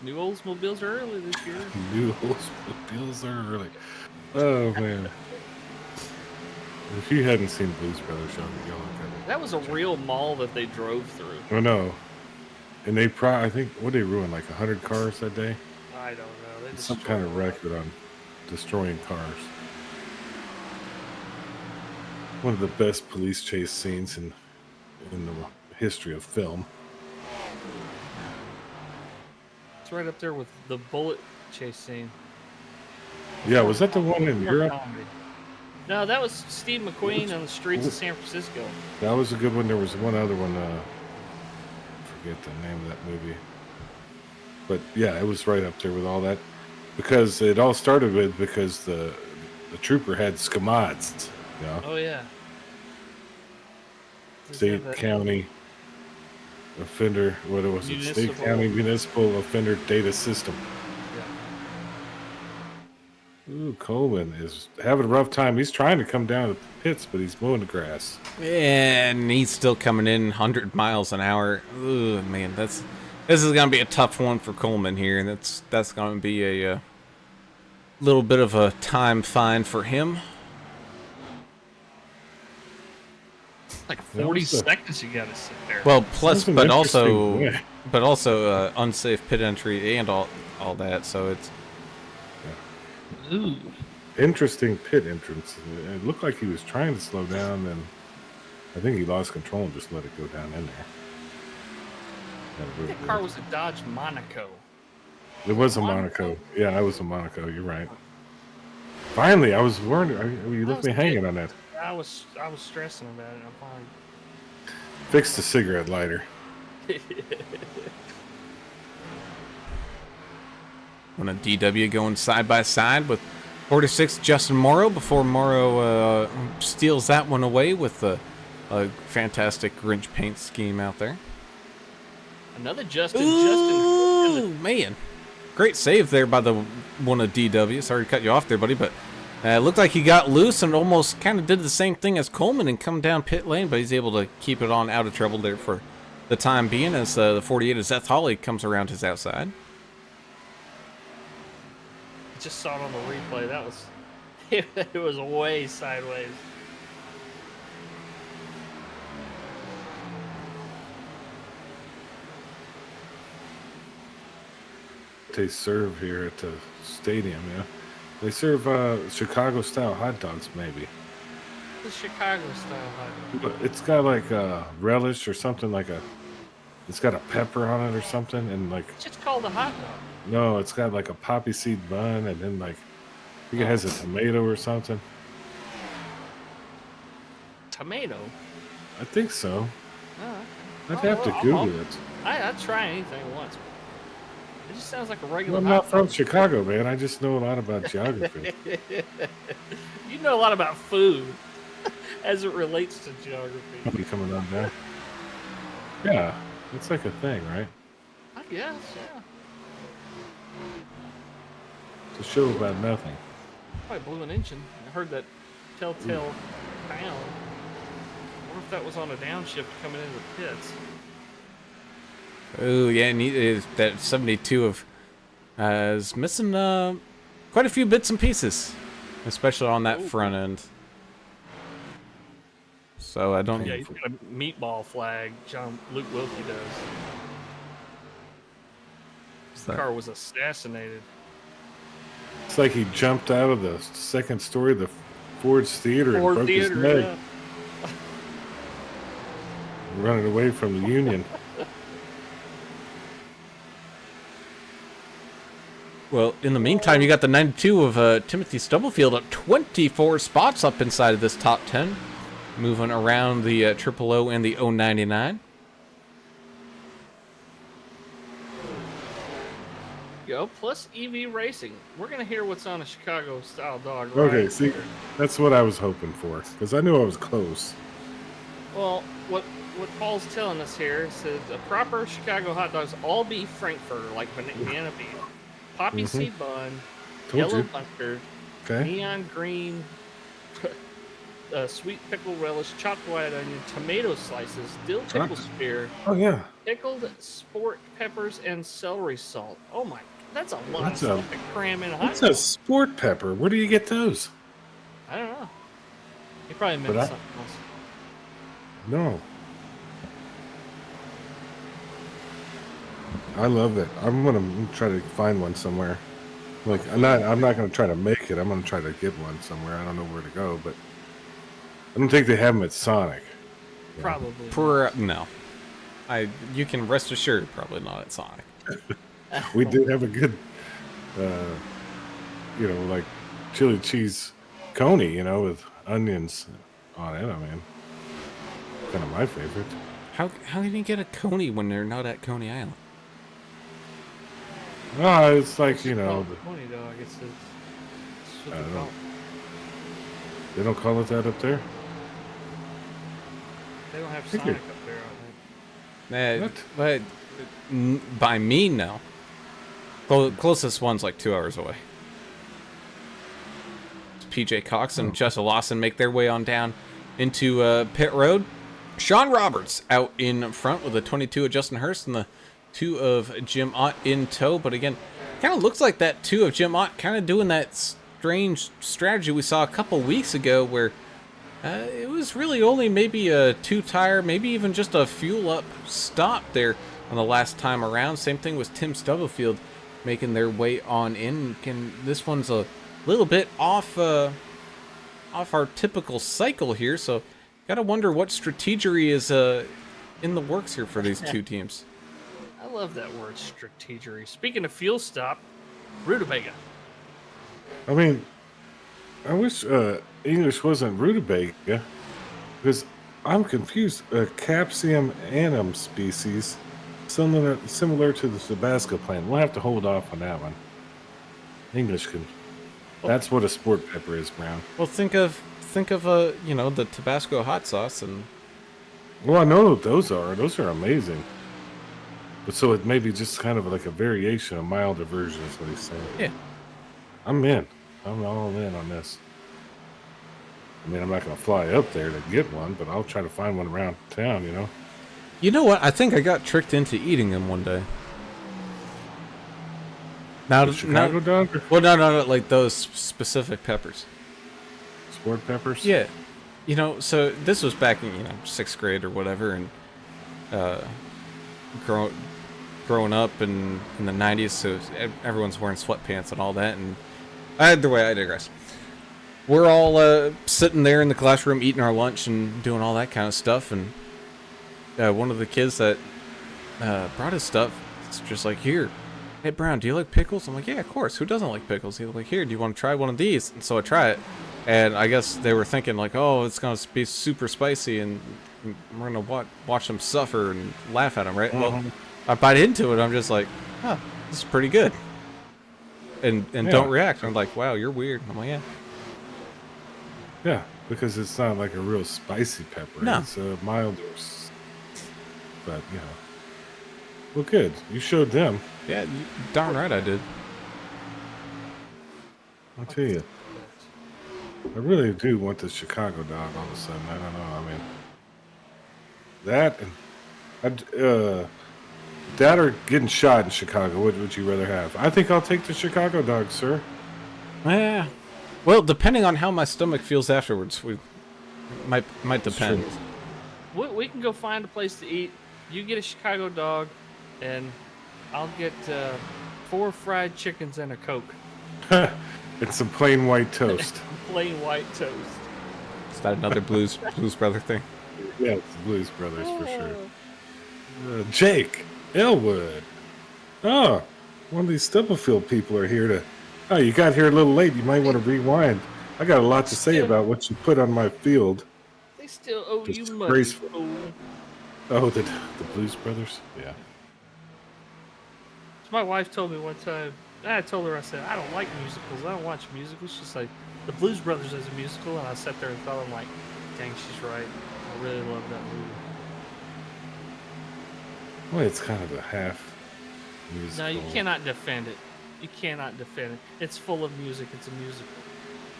Speaker 3: New Oldsmobiles are early this year.
Speaker 4: New Oldsmobiles are early. Oh, man. If you hadn't seen Blues Brothers, you'll look at it.
Speaker 3: That was a real mall that they drove through.
Speaker 4: Oh, no. And they I think, what did they ruin? Like 100 cars that day?
Speaker 3: I don't know. They
Speaker 4: Some kind of record on destroying cars. One of the best police chase scenes in the history of film.
Speaker 3: It's right up there with the bullet chase scene.
Speaker 4: Yeah, was that the one in Europe?
Speaker 3: Comedy. No, that was Steve McQueen on the streets of San Francisco.
Speaker 4: That was a good one. There was one other one. Forget the name of that movie. But yeah, it was right up there with all that. Because it all started with because the trooper had SCMODs. You know?
Speaker 3: Oh, yeah.
Speaker 4: State, county, offender, what was it? State, county, municipal offender data system.
Speaker 3: Yeah.
Speaker 4: Ooh, Coleman is having a rough time. He's trying to come down to the pits, but he's mowing the grass.
Speaker 1: And he's still coming in 100 miles an hour. Ooh, man, this is gonna be a tough one for Coleman here, and that's gonna be a little bit of a time fine for him.
Speaker 5: Like 40 seconds you gotta sit there.
Speaker 1: Well, plus,
Speaker 4: That's an
Speaker 1: but also,
Speaker 4: interesting
Speaker 1: unsafe pit entry and all that. So it's
Speaker 5: Ooh.
Speaker 4: interesting pit entrance. It looked like he was trying to slow down, and I think he lost control and just let it go down in there.
Speaker 3: That car was a Dodge Monaco.
Speaker 4: It was a Monaco. Yeah, I was a Monaco. You're right. Finally, I was worried. You left me hanging on that.
Speaker 3: I was stressing about it. I'm fine.
Speaker 4: Fix the cigarette lighter.
Speaker 1: when a DW going side by side with 46 Justin Morrow before Morrow steals that one away with a fantastic Grinch paint scheme out there.
Speaker 3: Another Justin.
Speaker 1: Ooh, man. Great save there by the one of DW. Sorry to cut you off there, buddy, but it looked like he got loose and almost kind of did the same thing as Coleman and come down pit lane, but he's able to keep it on out of trouble there for the time being as the 48 of Seth Hawley comes around his outside.
Speaker 3: Just saw it on the replay. That was it was way sideways.
Speaker 4: They serve here at the stadium, yeah. They serve Chicago-style hot dogs, maybe.
Speaker 3: The Chicago-style hot dog.
Speaker 4: But it's got like a relish or something like a. It's got a pepper on it or something, and like.
Speaker 3: It's just called a hot dog.
Speaker 4: No, it's got like a poppy seed bun, and then like, I think it has a tomato or something.
Speaker 3: Tomato?
Speaker 4: I think so.
Speaker 3: Oh,
Speaker 4: I'd have to Google it.
Speaker 3: I'd try anything once. It just sounds like a regular
Speaker 4: I'm not from Chicago, man. I just know a lot about geography.
Speaker 3: You know a lot about food as it relates to geography.
Speaker 4: Probably coming on down. Yeah, it's like a thing, right?
Speaker 3: I guess, yeah.
Speaker 4: It's a show about nothing.
Speaker 3: Probably blew an engine. I heard that telltale sound. wonder if that was on a downshift coming into the pits.
Speaker 1: Oh yeah, and that 72 of is missing quite a few bits and pieces, especially on that front end. So I don't.
Speaker 3: Yeah, he's got a meatball flag. Luke Wilkie does. The car was assassinated.
Speaker 4: It's like he jumped out of the second story of the Ford's Theater and broke his leg.
Speaker 3: Yeah.
Speaker 4: Running away from the Union.
Speaker 1: Well, in the meantime, you got the 92 of Timothy Stubblefield at 24 spots up inside of this top 10, moving around the 000 and the 099.
Speaker 3: Go plus EV racing. We're gonna hear what's on a Chicago style dog.
Speaker 4: Okay,
Speaker 3: right
Speaker 4: see,
Speaker 3: here.
Speaker 4: that's what I was hoping for, because I knew I was close.
Speaker 3: Well, what Paul's telling us here says a proper Chicago hot dog's all beef Frankfurter, like banana beef, poppy seed bun,
Speaker 4: Told
Speaker 3: yellow
Speaker 4: you.
Speaker 3: mustard,
Speaker 4: Okay.
Speaker 3: neon green, sweet pickle relish, chopped white onion, tomato slices, dill pickle spear,
Speaker 4: Oh, yeah.
Speaker 3: pickled sport peppers, and celery salt. Oh my, that's a lot
Speaker 4: That's
Speaker 3: of
Speaker 4: a-
Speaker 3: stuff to cram in a hot
Speaker 4: What's
Speaker 3: dog.
Speaker 4: a sport pepper? Where do you get those?
Speaker 3: I don't know. He probably meant
Speaker 4: But I-
Speaker 3: something else.
Speaker 4: No. I love it. I'm gonna try to find one somewhere. Like I'm not gonna try to make it. I'm gonna try to get one somewhere. I don't know where to go, but I don't think they have them at Sonic.
Speaker 3: Probably.
Speaker 1: No, you can rest assured, probably not at Sonic.
Speaker 4: We did have a good, like chili cheese coney, with onions on it. I mean, kind of my favorite.
Speaker 1: How can you get a Coney when they're not at Coney Island?
Speaker 4: Oh, it's like
Speaker 3: Call it the pony dog. It's what
Speaker 4: I
Speaker 3: they
Speaker 4: don't
Speaker 3: call
Speaker 4: know.
Speaker 3: it.
Speaker 4: They don't call it that up there.
Speaker 3: They don't have
Speaker 4: Think
Speaker 3: Sonic
Speaker 4: it-
Speaker 3: up there, I think.
Speaker 1: But by me, no. Closest one's like 2 hours away. PJ Cox and Jessa Lawson make their way on down into pit road. Sean Roberts out in front with the 22 of Justin Hurst and the 2 of Jim Ott in tow. But again, kind of looks like that 2 of Jim Ott kind of doing that strange strategy we saw a couple weeks ago where it was really only maybe a 2-tire, maybe even just a fuel up stop there on the last time around. Same thing with Tim Stubblefield making their way on in. This one's a little bit off our typical cycle here, so gotta wonder what strategery is in the works here for these two teams.
Speaker 3: I love that word, strategery. Speaking of fuel stop, Rutabaga.
Speaker 4: I mean, I wish English wasn't rutabaga, because I'm confused. A Capsium annum species, similar to the Tabasco plant. We'll have to hold off on that one. English can. That's what a sport pepper is, Brown.
Speaker 1: Well, think of the Tabasco hot sauce, and
Speaker 4: Well, I know what those are. Those are amazing. But so it may be just kind of like a variation, a milder version is what he's saying.
Speaker 1: yeah.
Speaker 4: I'm in. I'm all in on this. I mean, I'm not going to fly up there to get one, but I'll try to find one around town,
Speaker 1: You know what? I think I got tricked into eating them one day. Now,
Speaker 4: The Chicago dog or
Speaker 1: well, no, like those specific peppers.
Speaker 4: sport peppers?
Speaker 1: Yeah, so this was back in 6th grade or whatever, and growing up in the 90s, so everyone's wearing sweatpants and all that, and either way, I digress. We're all sitting there in the classroom eating our lunch and doing all that kind of stuff, and one of the kids that brought his stuff is just like, here, hey Brown, do you like pickles? I'm like, yeah, of course. Who doesn't like pickles? He's like, here, do you want to try one of these? And so I try it, and I guess they were thinking like, oh, it's gonna be super spicy, and we're gonna watch them suffer and laugh at them, right? Well, I bite into it, I'm just like, huh, this is pretty good, and don't react. I'm like, wow, you're weird. I'm like, yeah.
Speaker 4: Yeah, because it's not like a real spicy pepper.
Speaker 1: No.
Speaker 4: It's a milder. But, well, good. You showed them.
Speaker 1: Yeah, darn right I did.
Speaker 4: I'll tell you. I really do want the Chicago dog all of a sudden. I don't know. I mean, That and that or getting shot in Chicago. What would you rather have? I think I'll take the Chicago dog, sir.
Speaker 1: Yeah. Well, depending on how my stomach feels afterwards, we might depend.
Speaker 4: True.
Speaker 3: We can go find a place to eat. You get a Chicago dog, and I'll get 4 fried chickens and a Coke.
Speaker 4: And some plain white toast.
Speaker 3: Plain white toast.
Speaker 1: Is that another Blues Brother thing?
Speaker 4: Yeah, it's the Blues Brothers for sure. Jake Elwood. Oh, one of these Stubblefield people are here to. Oh, you got here a little late. You might want to rewind. I got a lot to say about what you put on my field.
Speaker 3: They still owe
Speaker 4: It's
Speaker 3: you
Speaker 4: disgraceful.
Speaker 3: money.
Speaker 4: Oh, the Blues Brothers? Yeah.
Speaker 3: My wife told me one time, I told her, I said, I don't like musicals. I don't watch musicals. She's like, the Blues Brothers is a musical. And I sat there and thought, I'm like, dang, she's right. I really love that movie.
Speaker 4: Well, it's kind of a half musical.
Speaker 3: No, you cannot defend it. You cannot defend it. It's full of music. It's a musical.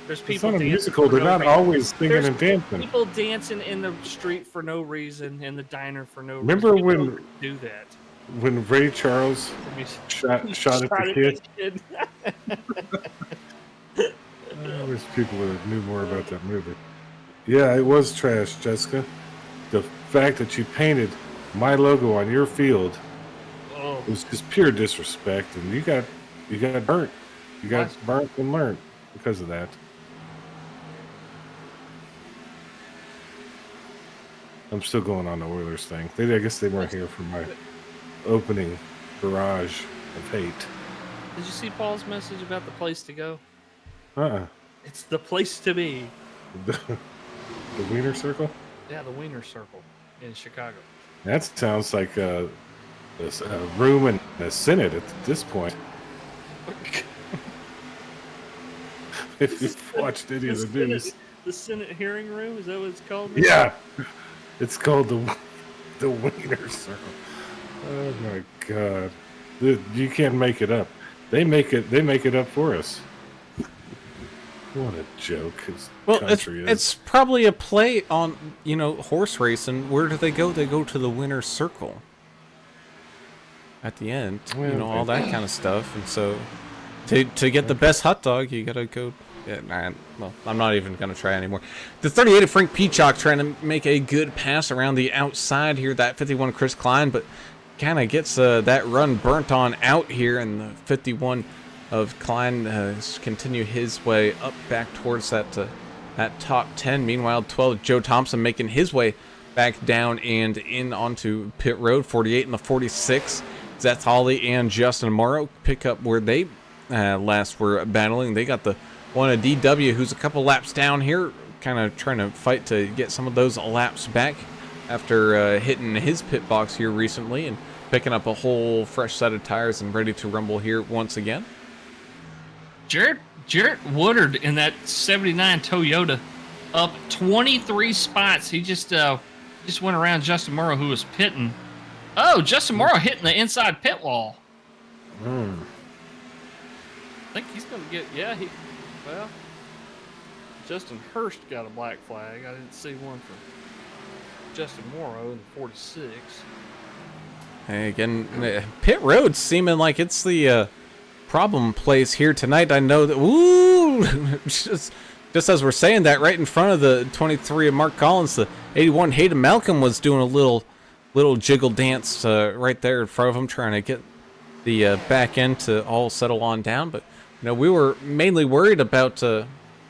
Speaker 3: There's people
Speaker 4: It's not a
Speaker 3: dancing
Speaker 4: musical.
Speaker 3: for
Speaker 4: They're
Speaker 3: no
Speaker 4: not
Speaker 3: reason.
Speaker 4: always singing
Speaker 3: There's
Speaker 4: and dancing.
Speaker 3: People dancing in the street for no reason, in the diner for no
Speaker 4: Remember
Speaker 3: reason. People
Speaker 4: when-
Speaker 3: don't do that.
Speaker 4: When Ray Charles
Speaker 3: I mean,
Speaker 4: shot at the kid,
Speaker 3: kid.
Speaker 4: there's people that knew more about that movie. Yeah, it was trash, Jessica. The fact that you painted my logo on your field
Speaker 3: Oh,
Speaker 4: was just pure disrespect, and you got burnt. You got burnt and learned because of that. I'm still going on the Oilers thing. I guess they weren't here for my opening barrage of hate.
Speaker 3: did you see Paul's message about the place to go?
Speaker 4: Uh-uh.
Speaker 3: It's the place to be.
Speaker 4: The Wiener Circle?
Speaker 3: Yeah, the Wiener Circle in Chicago.
Speaker 4: That sounds like a room in the Senate at this point. If you've watched any of the news.
Speaker 3: The Senate hearing room, is that what it's called?
Speaker 4: Yeah. It's called the Wiener Circle. Oh my God. You can't make it up. They make it up for us. What a joke his country is.
Speaker 1: It's probably a play on, horse racing. Where do they go? They go to the winner's circle at the end.
Speaker 4: Well,
Speaker 1: All that kind of stuff. And so to get the best hot dog, you got to go. Yeah, well, I'm not even going to try anymore. The 38 of Frank Peacock trying to make a good pass around the outside here. That 51 Chris Klein, but kind of gets that run burnt on out here. And the 51 of Klein continue his way up back towards that top 10. Meanwhile, 12 Joe Thompson making his way back down and in onto pit road. 48 and the 46. Zeth Hawley and Justin Morrow pick up where they last were battling. They got the one of DW, who's a couple laps down here, kind of trying to fight to get some of those laps back after hitting his pit box here recently and picking up a whole fresh set of tires and ready to rumble here once again.
Speaker 5: Jarrett Woodard in that 79 Toyota up 23 spots. He just went around Justin Morrow, who was pitting. Oh, Justin Morrow hitting the inside pit wall.
Speaker 3: I think he's going to get, well, Justin Hurst got a black flag. I didn't see one for Justin Morrow in the 46.
Speaker 1: Hey, again, pit road seeming like it's the problem place here tonight. I know that, just as we're saying that, right in front of the 23 of Mark Collins, the 81 Hayden Malcolm was doing a little jiggle dance right there in front of him, trying to get the back end to all settle on down. But we were mainly worried about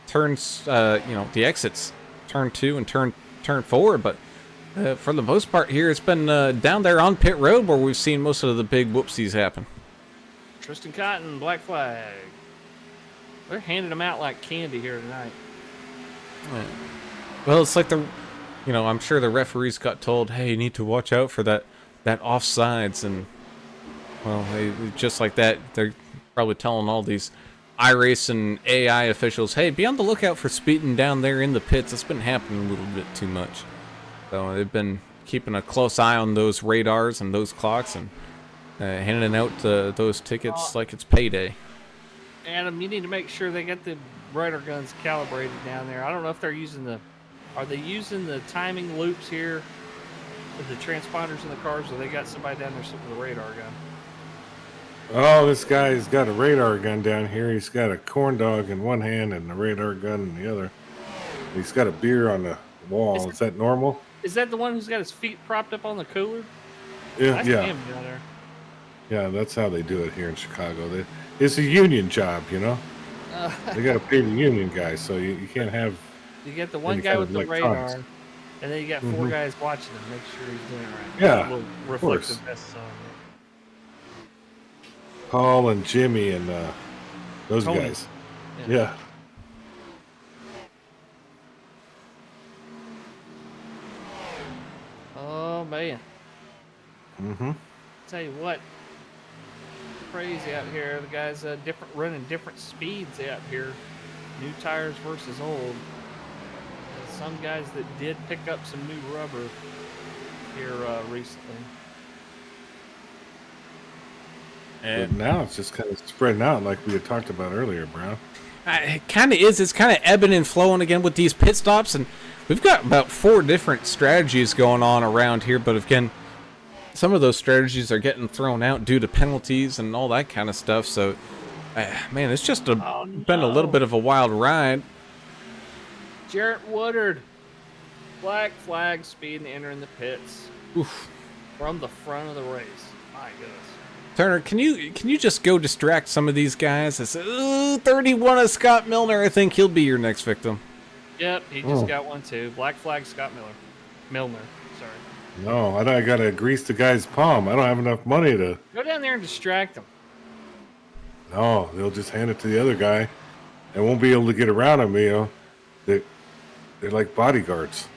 Speaker 1: turns, the exits, turn 2 and turn 4. But for the most part here, it's been down there on pit road where we've seen most of the big whoopsies happen.
Speaker 3: Tristan Cotton, black flag. They're handing them out like candy here tonight.
Speaker 1: Yeah. Well, it's like I'm sure the referees got told, hey, you need to watch out for that offsides. And, well, just like that, they're probably telling all these iRace and AI officials, hey, be on the lookout for speeding down there in the pits. It's been happening a little bit too much. So they've been keeping a close eye on those radars and those clocks and handing out those tickets like it's payday.
Speaker 3: Adam, you need to make sure they got the radar guns calibrated down there. I don't know if they're using are they using the timing loops here the transponders in the cars, or they got somebody down there sitting with a radar gun?
Speaker 4: Oh, this guy's got a radar gun down here. He's got a corn dog in one hand and a radar gun in the other. He's got a beer on the wall. Is that normal?
Speaker 3: Is that the one who's got his feet propped up on the cooler?
Speaker 4: Yeah,
Speaker 3: I see
Speaker 4: yeah,
Speaker 3: him down there.
Speaker 4: yeah. That's how they do it here in Chicago. It's a union job, you know. They got to pay the union guys, so you can't have.
Speaker 3: You get the one
Speaker 4: any
Speaker 3: guy
Speaker 4: kind
Speaker 3: with
Speaker 4: of
Speaker 3: the
Speaker 4: electronics.
Speaker 3: radar, and then you got 4 guys watching him, make sure he's doing it right.
Speaker 4: Yeah,
Speaker 3: Little
Speaker 4: of course.
Speaker 3: reflective vests on.
Speaker 4: Paul and Jimmy and those
Speaker 3: Tony.
Speaker 4: guys. Yeah.
Speaker 3: Oh man.
Speaker 4: Mm-hmm.
Speaker 3: Tell you what, crazy out here. The guys running different speeds out here. New tires versus old. And some guys that did pick up some new rubber here recently.
Speaker 4: But
Speaker 1: And
Speaker 4: now it's just kind of spreading out like we had talked about earlier, Brown.
Speaker 1: it kind of is. It's kind of ebbing and flowing again with these pit stops, and we've got about 4 different strategies going on around here. But again, some of those strategies are getting thrown out due to penalties and all that kind of stuff. So, man, it's just been a little bit of a wild ride.
Speaker 3: Jarrett Woodard, black flag speeding entering the pits.
Speaker 1: Oof.
Speaker 3: From the front of the race. My goodness.
Speaker 1: Turner, can you just go distract some of these guys? I said, 31 of Scott Milner. I think he'll be your next victim.
Speaker 3: Yep, he just got one too. Black flag Scott Milner. Sorry.
Speaker 4: No, I got to grease the guy's palm. I don't have enough money to.
Speaker 3: Go down there and distract him.
Speaker 4: No, they'll just hand it to the other guy, and won't be able to get around him. You know, they're like bodyguards.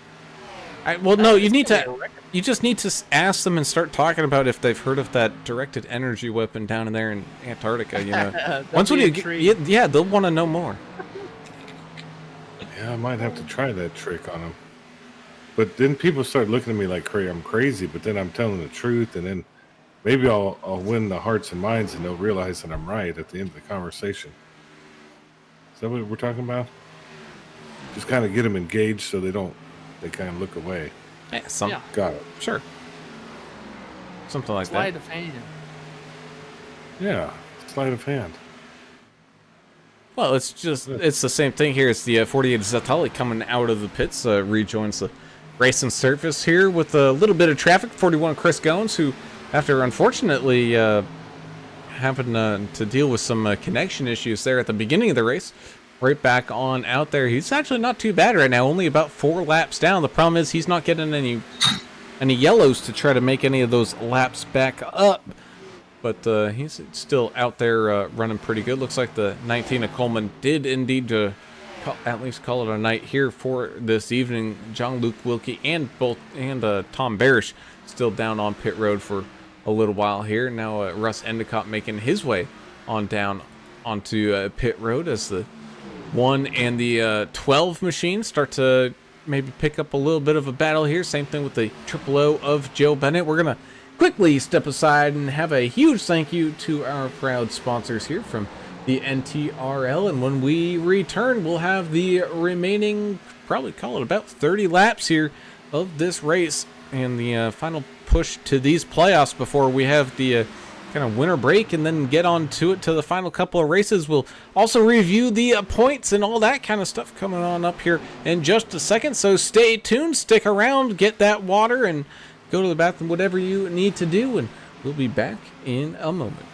Speaker 1: Well, no, you
Speaker 3: It's
Speaker 1: need
Speaker 3: gonna be
Speaker 1: to.
Speaker 3: a record.
Speaker 1: You just need to ask them and start talking about if they've heard of that directed energy weapon down in there in Antarctica. You know,
Speaker 3: They'll
Speaker 1: once
Speaker 3: be
Speaker 1: when
Speaker 3: intrigued.
Speaker 1: yeah, they'll want to know more.
Speaker 4: Yeah, I might have to try that trick on him. But then people start looking at me like I'm crazy. But then I'm telling the truth, and then maybe I'll win the hearts and minds, and they'll realize that I'm right at the end of the conversation. Is that what we're talking about? Just kind of get them engaged so they kind of look away.
Speaker 1: Yeah,
Speaker 3: Yeah.
Speaker 4: Got it.
Speaker 1: Sure, something like
Speaker 3: Sleight
Speaker 1: that.
Speaker 3: of hand.
Speaker 4: Yeah, sleight of hand.
Speaker 1: Well, it's the same thing here. It's the 48 Zatali coming out of the pits, rejoins the racing surface here with a little bit of traffic. 41 Chris Goins, who, after unfortunately having to deal with some connection issues there at the beginning of the race, right back on out there. He's actually not too bad right now, only about 4 laps down. The problem is he's not getting any yellows to try to make any of those laps back up. But he's still out there running pretty good. Looks like the 19 of Coleman did indeed at least call it a night here for this evening. Jean-Luc Wilkie and Tom Barish still down on pit road for a little while here. Now Russ Endicott making his way on down onto pit road as the 1 and the 12 machines start to maybe pick up a little bit of a battle here. Same thing with the Triple O of Joe Bennett. We're going to quickly step aside and have a huge thank you to our proud sponsors here from the NTrl. And when we return, we'll have the remaining, probably call it about 30 laps here of this race and the final push to these playoffs before we have the kind of winter break and then get on to it to the final couple of races. We'll also review the points and all that kind of stuff coming on up here in just a second. So stay tuned, stick around, get that water, and go to the bathroom, whatever you need to do, and we'll be back in a moment.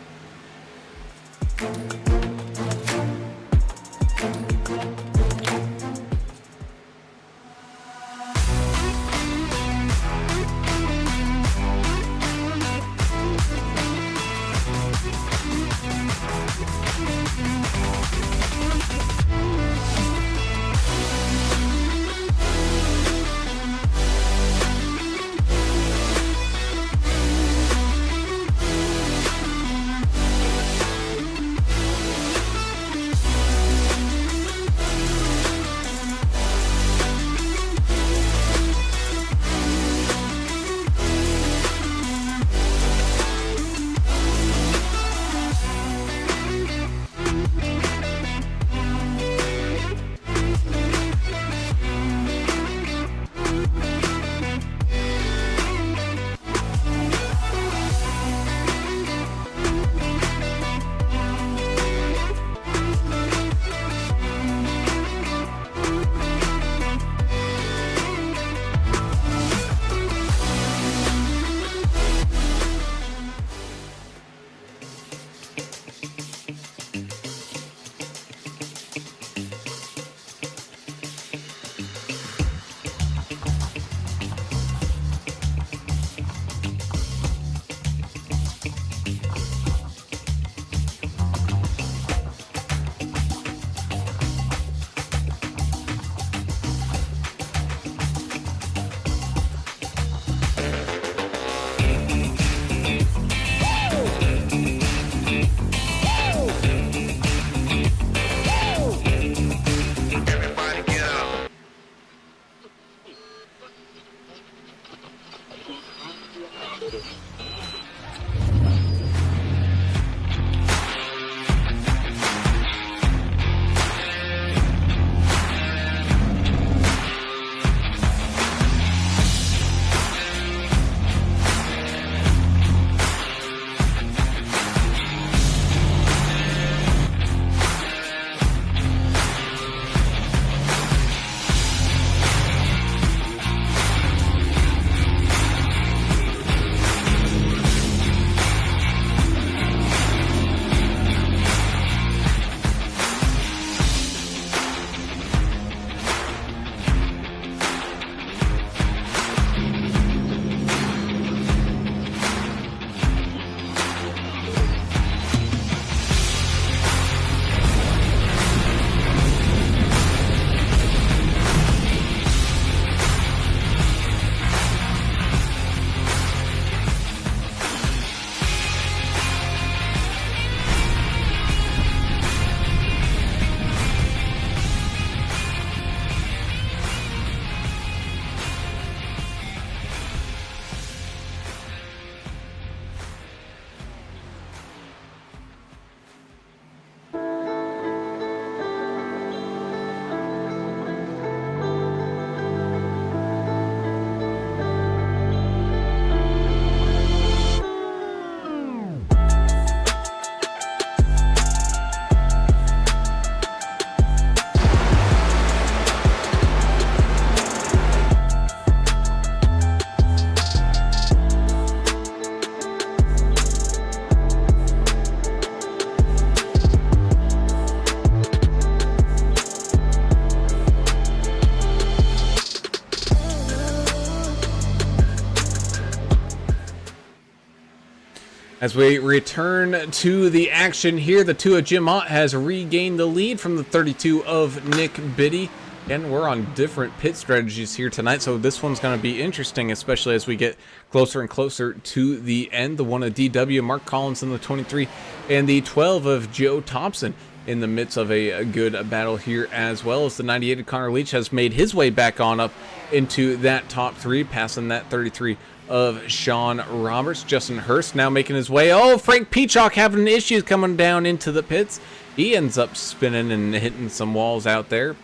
Speaker 1: As we return to the action here, the 2 of Jim Ott has regained the lead from the 32 of Nick Biddy. Again, we're on different pit strategies here tonight, so this one's going to be interesting, especially as we get closer and closer to the end. The 1 of DW, Mark Collins in the 23, and the 12 of Joe Thompson in the midst of a good battle here, as well as the 98 of Connor Leach has made his way back on up into that top 3, passing that 33 of Sean Roberts. Justin Hurst now making his way. Oh, Frank Peacock having issues coming down into the pits. He ends up spinning and hitting some walls out there.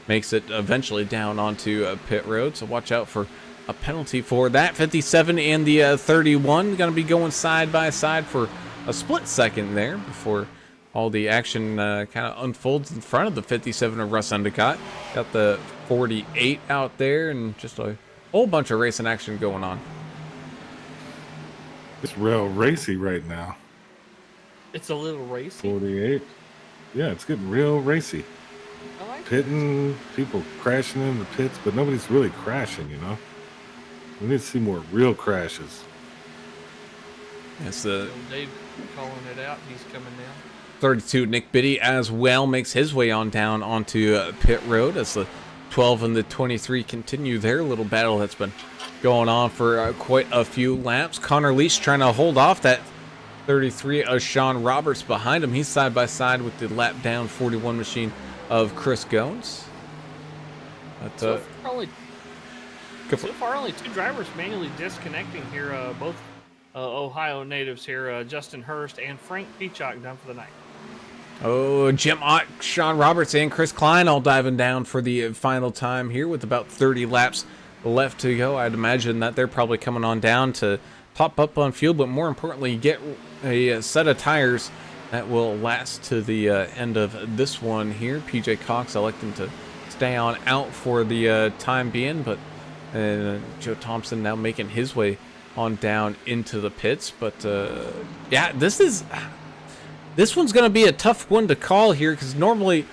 Speaker 1: Makes it eventually down onto pit road. So watch out for a penalty for that. 57 and the 31 going to be going side by side for a split second there before all the action kind of unfolds in front of the 57 of Russ Endicott. Got the 48 out there and just a whole bunch of racing action going on.
Speaker 4: It's real racy right now.
Speaker 3: It's a little racy.
Speaker 4: 48. Yeah, it's getting real racy.
Speaker 3: I like
Speaker 4: Pitting, people crashing in the pits, but nobody's really crashing, you know? We need to see more real crashes.
Speaker 1: It's the
Speaker 3: Dave calling it out. He's coming down.
Speaker 1: 32 Nick Biddy as well makes his way on down onto pit road as the 12 and the 23 continue their little battle that's been going on for quite a few laps. Connor Leach trying to hold off that 33 of Sean Roberts behind him. He's side by side with the lap down 41 machine of Chris Goins. But,
Speaker 3: So far, only 2 drivers manually disconnecting here. Both Ohio natives here, Justin Hurst and Frank Peacock, done for the night.
Speaker 1: Oh, Jim Ott, Sean Roberts, and Chris Klein all diving down for the final time here with about 30 laps left to go. I'd imagine that they're probably coming on down to top up on fuel, but more importantly, get a set of tires that will last to the end of this one here. PJ Cox electing to stay on out for the time being, but Joe Thompson now making his way on down into the pits. But yeah, this one's going to be a tough one to call here, because normally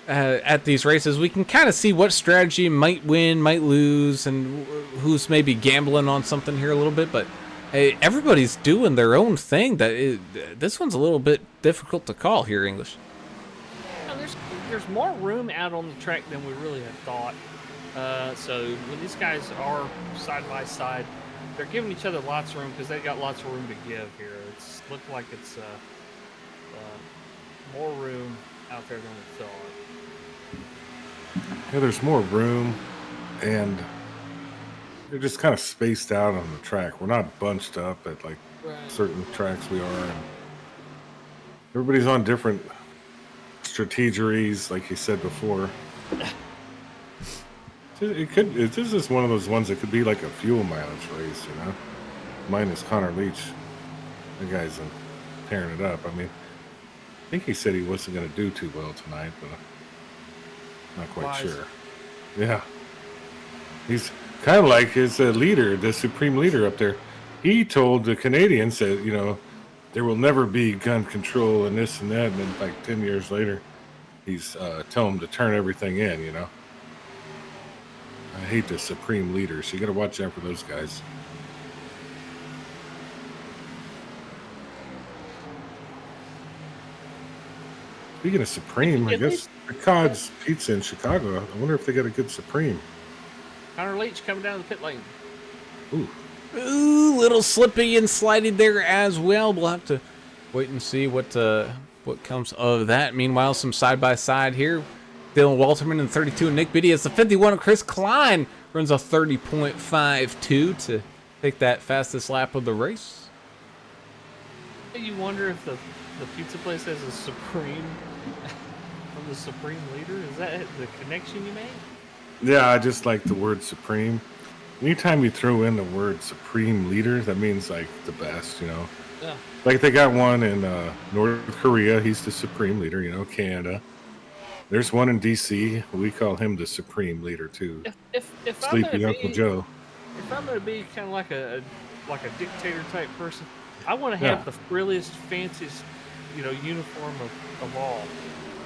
Speaker 1: at these races we can kind of see what strategy might win, might lose, and who's maybe gambling on something here a little bit. But hey, everybody's doing their own thing. This one's a little bit difficult to call here, English.
Speaker 3: Now, there's more room out on the track than we really had thought. So when these guys are side by side, they're giving each other lots of room because they got lots of room to give here. It's looked like it's more room out there than we thought.
Speaker 4: Yeah, there's more room, and they're just kind of spaced out on the track. We're not bunched up at like certain tracks we are, and everybody's on different strategies, like you said before. This is one of those ones that could be like a fuel mileage race, you know. Minus Connor Leach, the guy's tearing it up. I mean, I think he said he wasn't going to do too well tonight, but I'm not quite sure. Yeah, he's kind of like his leader, the supreme leader up there. He told the Canadians that, you know, there will never be gun control and this and that, and then like 10 years later, he's telling them to turn everything in, you know. I hate the supreme leaders. You got to watch out for those guys. Speaking of supreme, I guess Cod's Pizza in Chicago. I wonder if they got a good supreme.
Speaker 3: Connor Leach coming down the pit lane.
Speaker 4: Ooh.
Speaker 1: Ooh, little slippy and sliding there as well. We'll have to wait and see what comes of that. Meanwhile, some side by side here. Dylan Walterman in 32 and Nick Biddy as the 51 of Chris Klein runs a 30.52 to take that fastest lap of the race.
Speaker 3: You wonder if the pizza place has a supreme from the supreme leader. Is that the connection you made?
Speaker 4: Yeah, I just like the word supreme. Anytime you throw in the word supreme leader, that means like the best, you know.
Speaker 3: Yeah.
Speaker 4: Like they got one in North Korea. He's the supreme leader, you know. Canada. There's one in D.C. We call him the supreme leader too.
Speaker 3: If
Speaker 4: Sleepy Uncle Joe.
Speaker 3: If I'm going to be kind of like a dictator type person, I want to have the frilliest, fanciest, you know, uniform of all.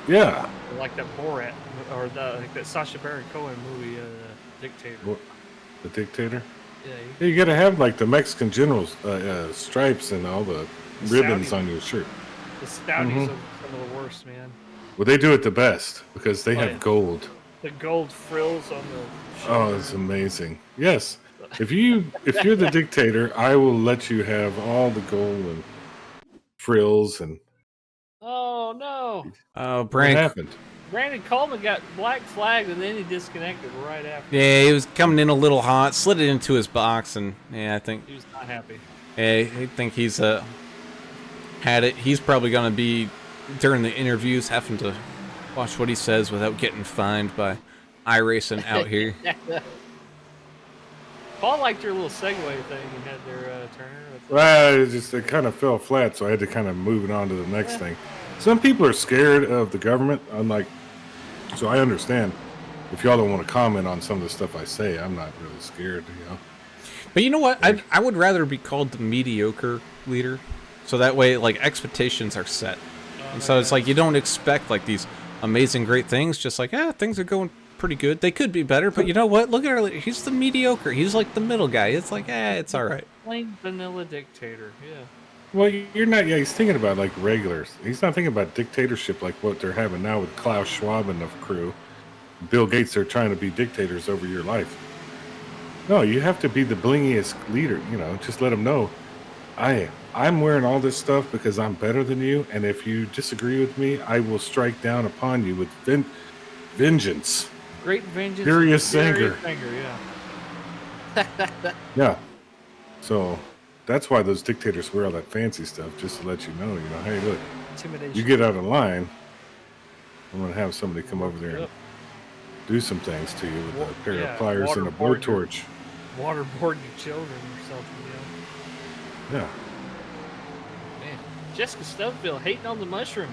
Speaker 4: Yeah.
Speaker 3: Like that Borat or like that Sacha Baron Cohen movie, Dictator.
Speaker 4: What, the Dictator?
Speaker 3: Yeah.
Speaker 4: You got to have like the Mexican generals stripes and all the ribbons
Speaker 3: Saudis-
Speaker 4: on your shirt.
Speaker 3: The Saudis are some of the worst, man.
Speaker 4: Well, they do it the best because they
Speaker 3: Oh,
Speaker 4: have
Speaker 3: yeah.
Speaker 4: gold.
Speaker 3: The gold frills on the
Speaker 4: Oh,
Speaker 3: shoulder.
Speaker 4: it's amazing. Yes. If you're the dictator, I will let you have all the gold and frills and
Speaker 3: Oh no!
Speaker 1: Oh,
Speaker 4: what
Speaker 1: Brandon.
Speaker 4: happened?
Speaker 3: Brandon Coleman got black flagged and then he disconnected right after.
Speaker 1: Yeah, he was coming in a little hot, slid it into his box, and yeah, I think
Speaker 3: He was not happy.
Speaker 1: I think he's had it. He's probably gonna be during the interviews having to watch what he says without getting fined by iRacing out here.
Speaker 3: Paul liked your little segue thing you had there, Turner.
Speaker 4: Well, it kind of fell flat, so I had to kind of move it on to the next thing. Some people are scared of the government. So I understand. If y'all don't want to comment on some of the stuff I say, I'm not really scared,
Speaker 1: But you know what? I would rather be called the mediocre leader, so that way like expectations are set, and so it's like you don't expect like these amazing great things. Just like things are going pretty good. They could be better, but you know what? Look at our leader. He's the mediocre. He's like the middle guy. It's like it's all right.
Speaker 3: Plain vanilla dictator, yeah.
Speaker 4: Well, you're not. Yeah, he's thinking about like regulars. He's not thinking about dictatorship like what they're having now with Klaus Schwab and the crew. Bill Gates are trying to be dictators over your life. No, you have to be the blingiest leader. Just let them know. I'm wearing all this stuff because I'm better than you, and if you disagree with me, I will strike down upon you with vengeance.
Speaker 3: Great vengeance.
Speaker 4: Furious
Speaker 3: and
Speaker 4: anger.
Speaker 3: Yeah.
Speaker 4: Yeah. So that's why those dictators wear all that fancy stuff, just to let you know, hey, look,
Speaker 3: Intimidation.
Speaker 4: you get out of line, I'm going to have somebody come over there and do some things to you with a pair of pliers and a blowtorch.
Speaker 3: Waterboard your children or something,
Speaker 4: Yeah.
Speaker 3: Man, Jessica Stubbsville hating on the mushrooms.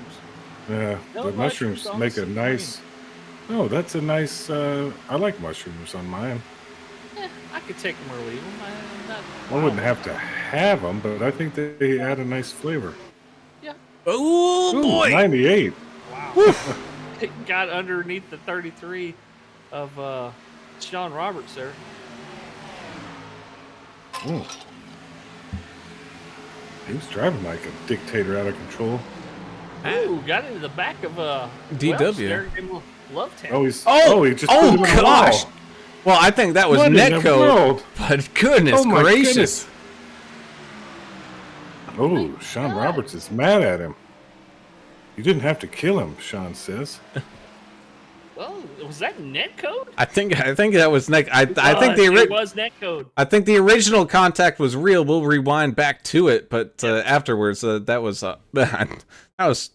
Speaker 4: Yeah.
Speaker 3: No
Speaker 4: The mushrooms
Speaker 3: on
Speaker 4: make a
Speaker 3: some
Speaker 4: nice. Oh, that's a nice. I like mushrooms on mine.
Speaker 3: cream. I could take them or leave them. I'm not
Speaker 4: I wouldn't have to have them, but I think they add a nice flavor.
Speaker 3: Yeah.
Speaker 1: Oh
Speaker 4: Ooh,
Speaker 1: boy!
Speaker 4: 98.
Speaker 3: Wow. It got underneath the 33 of Sean Roberts there.
Speaker 4: Ooh. He was driving like a dictator out of control.
Speaker 3: Ooh, got into the back of
Speaker 1: DW.
Speaker 3: Welch there, gave him a love tap.
Speaker 4: Oh, he just put him in the
Speaker 1: gosh!
Speaker 4: wall.
Speaker 1: Well, I think that was
Speaker 4: What in the
Speaker 1: netcode,
Speaker 4: world?
Speaker 1: but goodness
Speaker 4: Oh my
Speaker 1: gracious!
Speaker 4: goodness. Oh, Sean Roberts is mad at him. You didn't have to kill him, Sean says.
Speaker 3: Well, was that netcode?
Speaker 1: I think that was I think
Speaker 3: It was netcode.
Speaker 1: I think the original contact was real. We'll rewind back to it, but afterwards that was that was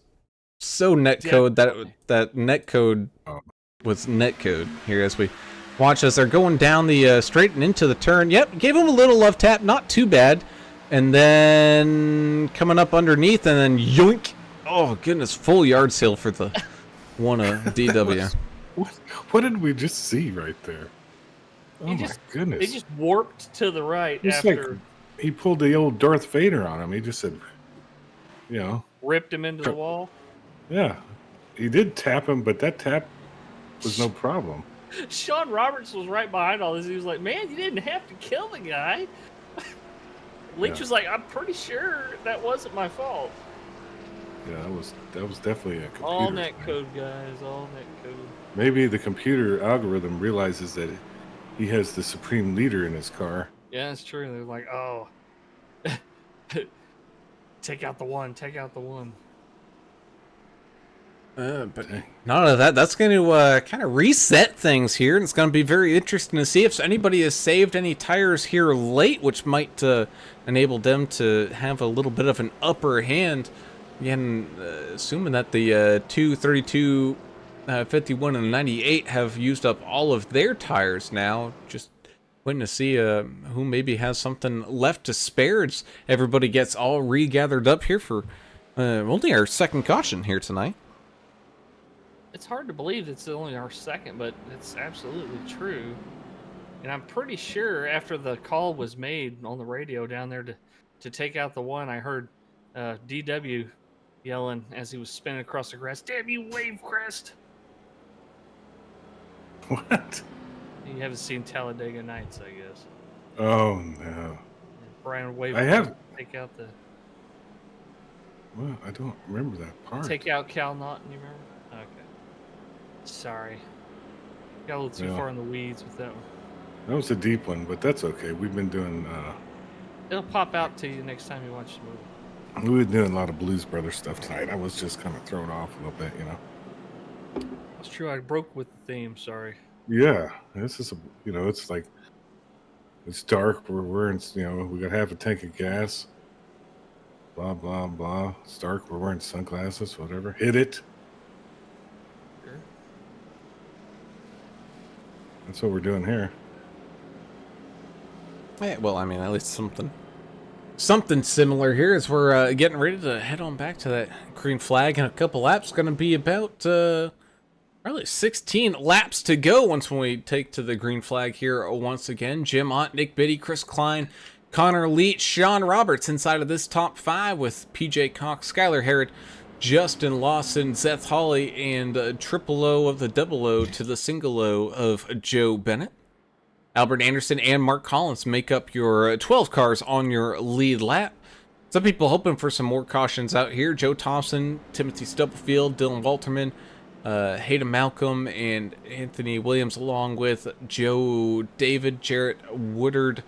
Speaker 1: so netcode that netcode was netcode here as we watch as they're going down the straight and into the turn. Yep, gave him a little love tap, not too bad, and then coming up underneath and then yoink! Oh goodness, full yard sale for the one DW.
Speaker 4: What did we just see right there? Oh my goodness.
Speaker 3: They just warped to the right
Speaker 4: It's
Speaker 3: after
Speaker 4: like he pulled the old Darth Vader on him. He just said,
Speaker 3: ripped him into the wall.
Speaker 4: yeah. He did tap him, but that tap was no problem.
Speaker 3: Sean Roberts was right behind all this. He was like, man, you didn't have to kill the guy. Leach was like, I'm pretty sure that wasn't my fault.
Speaker 4: Yeah, that was definitely a computer.
Speaker 3: All net
Speaker 4: thing.
Speaker 3: code, guys. All net code.
Speaker 4: Maybe the computer algorithm realizes that he has the supreme leader in his car.
Speaker 3: Yeah, that's true. They're like, oh, take out the one. Take out the one.
Speaker 1: But none of that. That's going to kind of reset things here, and it's going to be very interesting to see if anybody has saved any tires here late, which might enable them to have a little bit of an upper hand. Again, assuming that the 232, 51, and 98 have used up all of their tires now, just waiting to see who maybe has something left to spare. Everybody gets all regathered up here for only our second caution here tonight.
Speaker 3: It's hard to believe it's only our second, but it's absolutely true. And I'm pretty sure after the call was made on the radio down there to take out the one, I heard DW yelling as he was spinning across the grass, "Damn you, Wave Crest!"
Speaker 4: What?
Speaker 3: You haven't seen Talladega Nights, I guess.
Speaker 4: Oh no.
Speaker 3: Brian Wave
Speaker 4: I have.
Speaker 3: take out the...
Speaker 4: Well, I don't remember that part.
Speaker 3: Take out Cal Naughton, you remember? Okay. Sorry. Got a little too
Speaker 4: Yeah.
Speaker 3: far in the weeds with that one.
Speaker 4: That was a deep one, but that's okay. We've been doing
Speaker 3: It'll pop out to you next time you watch the movie.
Speaker 4: we've been doing a lot of Blues Brothers stuff tonight. I was just kind of thrown off a little bit, you know.
Speaker 3: That's true. I broke with the theme. Sorry.
Speaker 4: Yeah, this is it's like it's dark. We're in, we got half a tank of gas. Blah blah blah. It's dark. We're wearing sunglasses. Whatever. Hit it.
Speaker 3: Sure.
Speaker 4: That's what we're doing here.
Speaker 1: Yeah, well, I mean, at least something similar here as we're getting ready to head on back to that green flag in a couple laps. Going to be about probably 16 laps to go once we take to the green flag here once again. Jim Ott, Nick Biddy, Chris Klein, Connor Leach, Sean Roberts inside of this top 5 with PJ Cox, Skylar Herod, Justin Lawson, Seth Hawley, and triple O of the double O to the single O of Joe Bennett. Albert Anderson and Mark Collins make up your 12 cars on your lead lap. Some people hoping for some more cautions out here. Joe Thompson, Timothy Stubblefield, Dylan Walterman, Hayden Malcolm, and Anthony Williams, along with Joe David, Jarrett Woodard,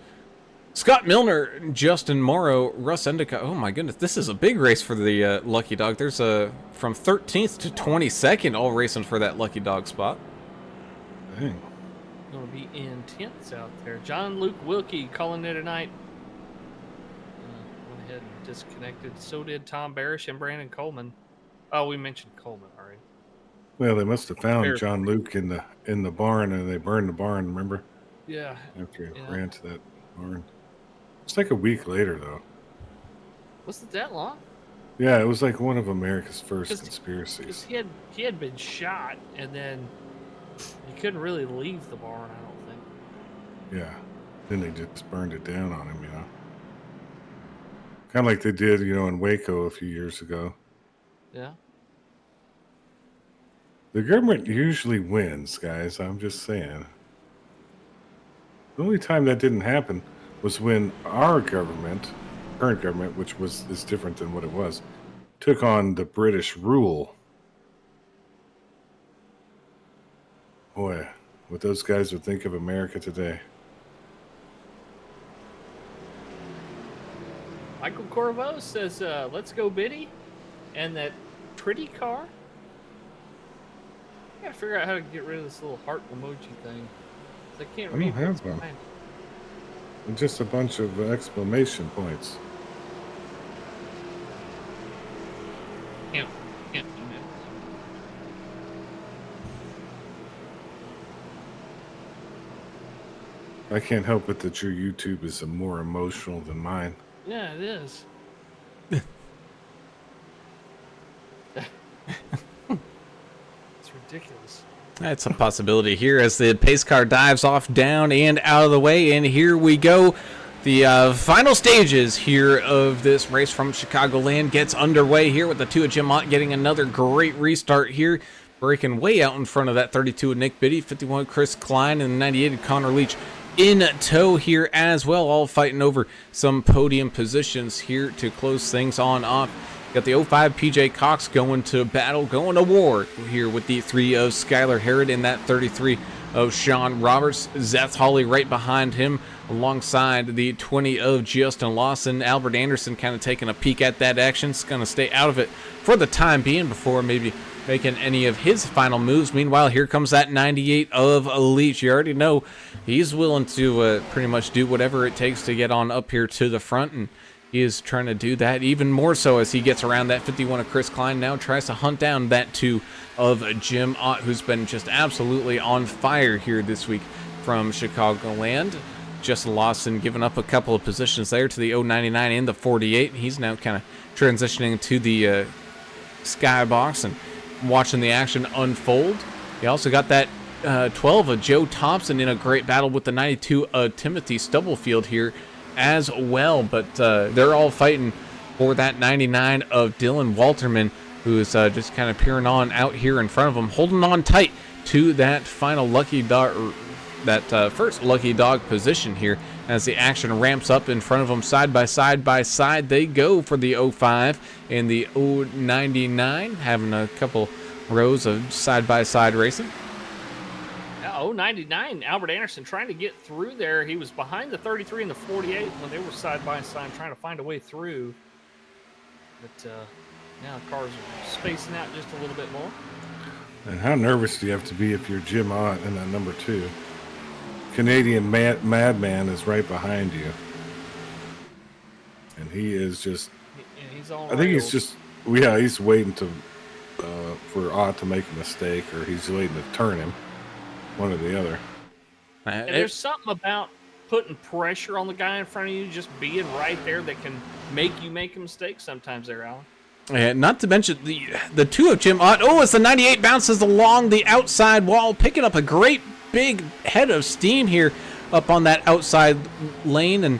Speaker 1: Scott Milner, Justin Morrow, Russ Endicott. Oh my goodness, this is a big race for the Lucky Dog. There's from 13th to 22nd all racing for that Lucky Dog spot.
Speaker 4: Dang.
Speaker 3: Going to be intense out there. John Luke Wilkie calling it a night. Went ahead and disconnected. So did Tom Barish and Brandon Coleman. Oh, we mentioned Coleman already.
Speaker 4: Well, they must have found
Speaker 3: Fair.
Speaker 4: John Luke in the barn, and they burned the barn. Remember?
Speaker 3: Yeah.
Speaker 4: After he
Speaker 3: Yeah.
Speaker 4: ran to that barn. It's like a week later, though.
Speaker 3: Was it that long?
Speaker 4: Yeah, it was like one of America's first
Speaker 3: 'Cause
Speaker 4: conspiracies.
Speaker 3: he had been shot, and then he couldn't really leave the barn, I don't think.
Speaker 4: Yeah. Then they just burned it down on him, Kind of like they did, in Waco a few years ago.
Speaker 3: Yeah.
Speaker 4: The government usually wins, guys. I'm just saying. The only time that didn't happen was when our government, current government, which is different than what it was, took on the British rule. Boy, what those guys would think of America today.
Speaker 3: Michael Corvo says, let's go Biddy. And that pretty car. I gotta figure out how to get rid of this little heart emoji thing. 'Cause I can't
Speaker 4: I
Speaker 3: read
Speaker 4: don't have
Speaker 3: what's
Speaker 4: one.
Speaker 3: behind.
Speaker 4: And just a bunch of exclamation points.
Speaker 5: Can't do that.
Speaker 4: I can't help it that your YouTube is more emotional than mine.
Speaker 3: Yeah, it is. It's ridiculous.
Speaker 1: That's a possibility here as the pace car dives off, down, and out of the way. And here we go. The final stages here of this race from Chicagoland gets underway here with the 2 of Jim Ott getting another great restart here. Breaking way out in front of that 32 of Nick Biddy, 51 Chris Klein, and 98 of Connor Leach in tow here as well. All fighting over some podium positions here to close things on off. Got the 05 PJ Cox going to battle, going to war here with the 3 of Skylar Herod and that 33 of Sean Roberts. Seth Hawley right behind him alongside the 20 of Justin Lawson. Albert Anderson kind of taking a peek at that action. It's going to stay out of it for the time being before maybe making any of his final moves. Meanwhile, here comes that 98 of Leach. You already know he's willing to pretty much do whatever it takes to get on up here to the front, and he is trying to do that even more so as he gets around that 51 of Chris Klein. Now tries to hunt down that 2 of Jim Ott, who's been just absolutely on fire here this week from Chicagoland. Justin Lawson giving up a couple of positions there to the 099 and the 48. He's now kind of transitioning to the skybox and watching the action unfold. You also got that 12 of Joe Thompson in a great battle with the 92 of Timothy Stubblefield here as well, but they're all fighting for that 99 of Dylan Walterman, who is just kind of peering on out here in front of him, holding on tight to that final lucky dog, that first lucky dog position here as the action ramps up in front of them side by side. They go for the 05 and the 099, having a couple rows of side-by-side racing.
Speaker 3: 099, Albert Anderson trying to get through there. He was behind the 33 and the 48 when they were side by side trying to find a way through. But now the cars are spacing out just a little bit more.
Speaker 4: And how nervous do you have to be if you're Jim Ott in that number 2? Canadian Madman is right behind you. And he is just...
Speaker 3: He's on
Speaker 4: I think he's just... Yeah, he's waiting to for Ott to make a mistake, or he's waiting to turn him. One or the other.
Speaker 3: And there's something about putting pressure on the guy in front of you, just being right there, that can make you make a mistake sometimes there, Alan.
Speaker 1: Yeah, not to mention the 2 of Jim Ott. Oh, as the 98 bounces along the outside wall, picking up a great big head of steam here up on that outside lane, and